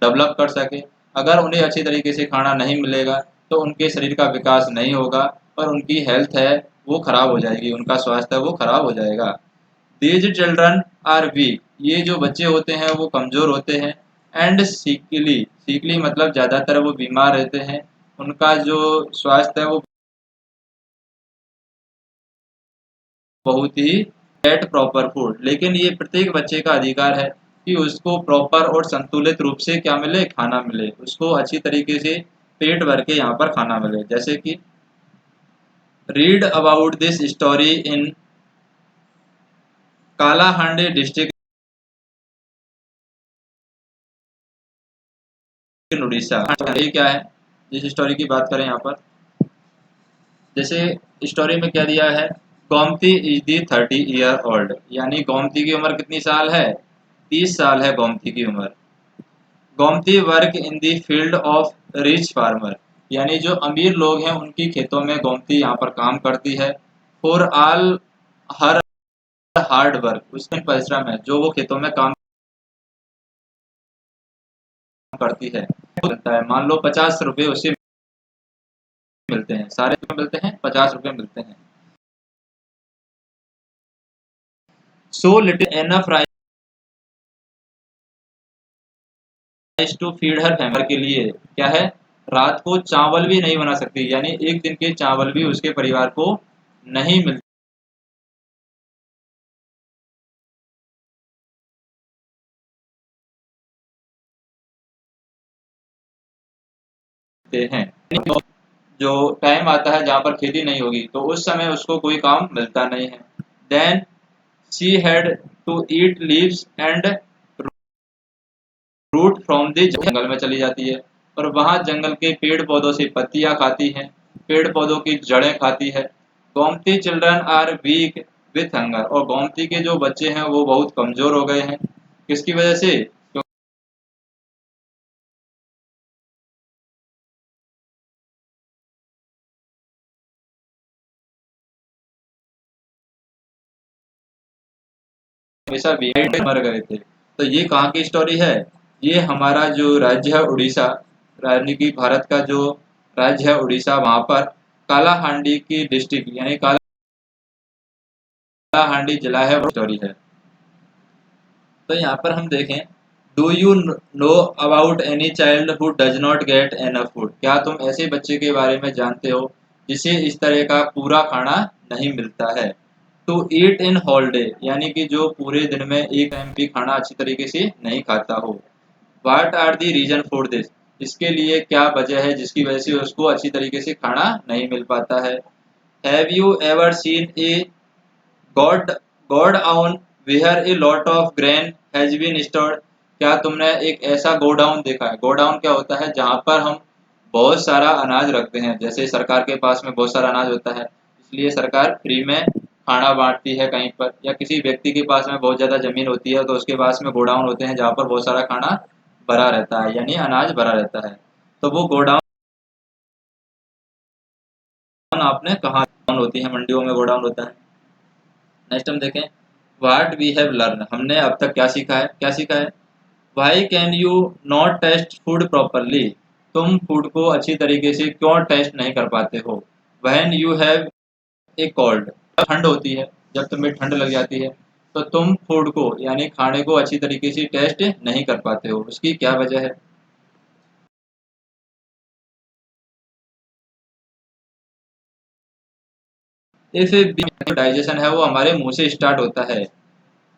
डेवलप कर सके। अगर उन्हें अच्छी तरीके से खाना नहीं मिलेगा तो उनके शरीर का विकास नहीं होगा और उनकी हेल्थ है वो ख़राब हो जाएगी, उनका स्वास्थ्य है वो ख़राब हो जाएगा। दीज चिल्ड्रन आर वीक, ये जो बच्चे होते हैं वो कमज़ोर होते हैं। एंड सीकली, सीकली मतलब ज़्यादातर वो बीमार रहते हैं, उनका जो स्वास्थ्य है वो बहुत ही गेट प्रॉपर फूड। लेकिन ये प्रत्येक बच्चे का अधिकार है कि उसको प्रॉपर और संतुलित रूप से क्या मिले, खाना मिले, उसको अच्छी तरीके से पेट भर के यहाँ पर खाना मिले। जैसे कि read about this story in Kalahandi district in Orissa. ये क्या है, जिस स्टोरी की बात करें यहाँ पर, जैसे स्टोरी में क्या दिया है, Gomti is the 30 year old, यानी गोमती की उम्र कितनी साल है, 30 साल है गोमती की उम्र। Gomti work in the field of rich farmer, यानी जो अमीर लोग हैं उनकी खेतों में गोमती यहाँ पर काम करती है। For all her hard work, उसमें परिश्रम है जो वो खेतों में काम करती है। मिलता है, मान लो 50 रुपये उसे मिलते हैं, सारे मिलते हैं 50 रुपये मिलते हैं। So little enough rice to feed her family के लिए क्या है, रात को चावल भी नहीं बना सकती, यानी एक दिन के चावल भी उसके परिवार को नहीं मिलते हैं। जो टाइम आता है जहाँ पर खेती नहीं होगी तो उस समय उसको कोई काम मिलता नहीं है। Then she had to eat leaves and root from the jungle में चली जाती है और वहाँ जंगल के पेड़ पौधों से पत्तियां खाती हैं, पेड़ पौधों की जड़ें खाती है। Gomti children are weak with hunger, और गोमती के जो बच्चे हैं वो बहुत कमजोर हो गए हैं, किसकी वजह से, हमेशा वीक मर गए थे। तो ये कहाँ की स्टोरी है, ये हमारा जो राज्य है उड़ीसा, यानी कि भारत का जो राज्य है उड़ीसा, वहाँ पर कालाहांडी की डिस्ट्रिक्ट यानी कालाहांडी जिला है वो स्टोरी है। तो यहाँ पर हम देखें, do you know about any child who does not get enough food, क्या तुम ऐसे बच्चे के बारे में जानते हो जिसे इस तरह का पूरा खाना नहीं मिलता है। To eat in whole day, यानी कि जो पूरे दिन में एक टाइम भी खाना अच्छी तरीके से नहीं खाता हो। What are the reason for this, इसके लिए क्या वजह है जिसकी वजह से उसको अच्छी तरीके से खाना नहीं मिल पाता है। Have you ever seen a god godown where a lot of grain has been stored, क्या तुमने एक ऐसा गोडाउन देखा है, गोडाउन क्या होता है, जहाँ पर हम बहुत सारा अनाज रखते हैं, जैसे सरकार के पास में बहुत सारा अनाज होता है इसलिए सरकार फ्री में खाना बांटती है कहीं पर, या किसी व्यक्ति के पास में बहुत ज़्यादा ज़मीन होती है तो उसके पास में गोडाउन होते हैं जहाँ पर बहुत सारा खाना भरा रहता है, यानी अनाज भरा रहता है। तो वो गोडाउन आपने कहाँ होती है, मंडियों में गोडाउन होता है। नेक्स्ट हम देखें, व्हाट वी हैव लर्न, हमने अब तक क्या सीखा है, क्या सीखा है। Why can you not taste food properly, तुम फूड को अच्छी तरीके से क्यों टेस्ट नहीं कर पाते हो। When you have a cold, ठंड होती है, जब तुम्हें ठंड लग जाती है तो तुम फूड को यानी खाने को अच्छी तरीके से टेस्ट नहीं कर पाते हो, उसकी क्या वजह है। इफ डाइजेशन है वो हमारे मुंह से स्टार्ट होता है।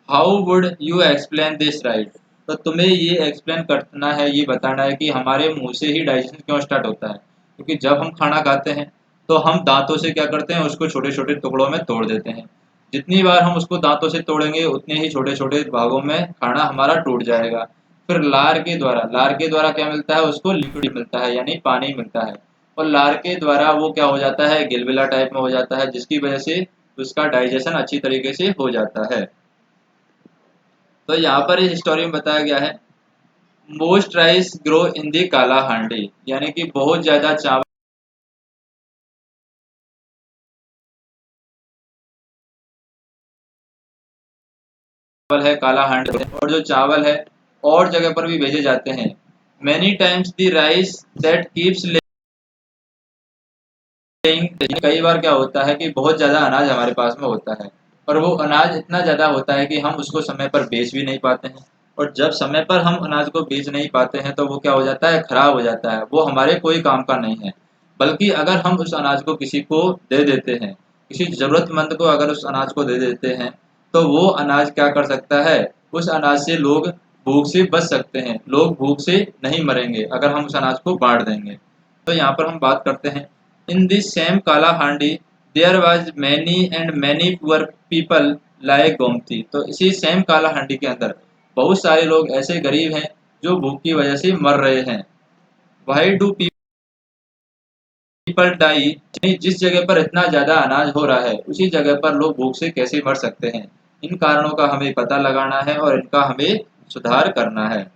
How would you explain this right, तो तुम्हें ये एक्सप्लेन करना है, ये बताना है कि हमारे मुंह से ही डाइजेशन क्यों स्टार्ट होता है, क्योंकि जब हम खाना खाते हैं तो हम दांतों से क्या करते हैं, उसको छोटे छोटे टुकड़ों में तोड़ देते हैं। जितनी बार हम उसको दांतों से तोड़ेंगे उतने ही छोटे छोटे भागों में खाना हमारा टूट जाएगा। फिर लार के द्वारा क्या मिलता है, उसको लिक्विड मिलता है यानी पानी मिलता है, और लार के द्वारा वो क्या हो जाता है, गिलबिला टाइप में हो जाता है, जिसकी वजह से उसका डाइजेशन अच्छी तरीके से हो जाता है। तो यहाँ पर इस स्टोरी में बताया गया है, मोस्ट राइस ग्रो इन दी काला हांडी, यानी कि बहुत ज्यादा चावल है काला हांडी, और जो चावल है और जगह पर भी भेजे जाते हैं। Many times the rice that keeps laying, कई बार क्या होता है कि बहुत ज्यादा अनाज हमारे पास में होता है, और वो अनाज इतना ज्यादा होता है कि हम उसको समय पर बेच भी नहीं पाते हैं, और जब समय पर हम अनाज को बेच नहीं पाते हैं तो वो क्या हो जाता है, खराब हो जाता है, वो हमारे कोई काम का नहीं है। बल्कि अगर हम उस अनाज को किसी को दे देते हैं, किसी जरूरतमंद को अगर उस अनाज को दे देते हैं, तो वो अनाज क्या कर सकता है, उस अनाज से लोग भूख से बच सकते हैं, लोग भूख से नहीं मरेंगे अगर हम उस अनाज को बांट देंगे। तो यहाँ पर हम बात करते हैं, in this same Kalahandi there was many and many poor people like Gomti, तो इसी सेम काला हांडी के अंदर बहुत सारे लोग ऐसे गरीब हैं जो भूख की वजह से मर रहे हैं। वाई डू पीपल डाई, जिस जगह पर इतना ज्यादा अनाज हो रहा है उसी जगह पर लोग भूख से कैसे मर सकते हैं, इन कारणों का हमें पता लगाना है और इनका हमें सुधार करना है।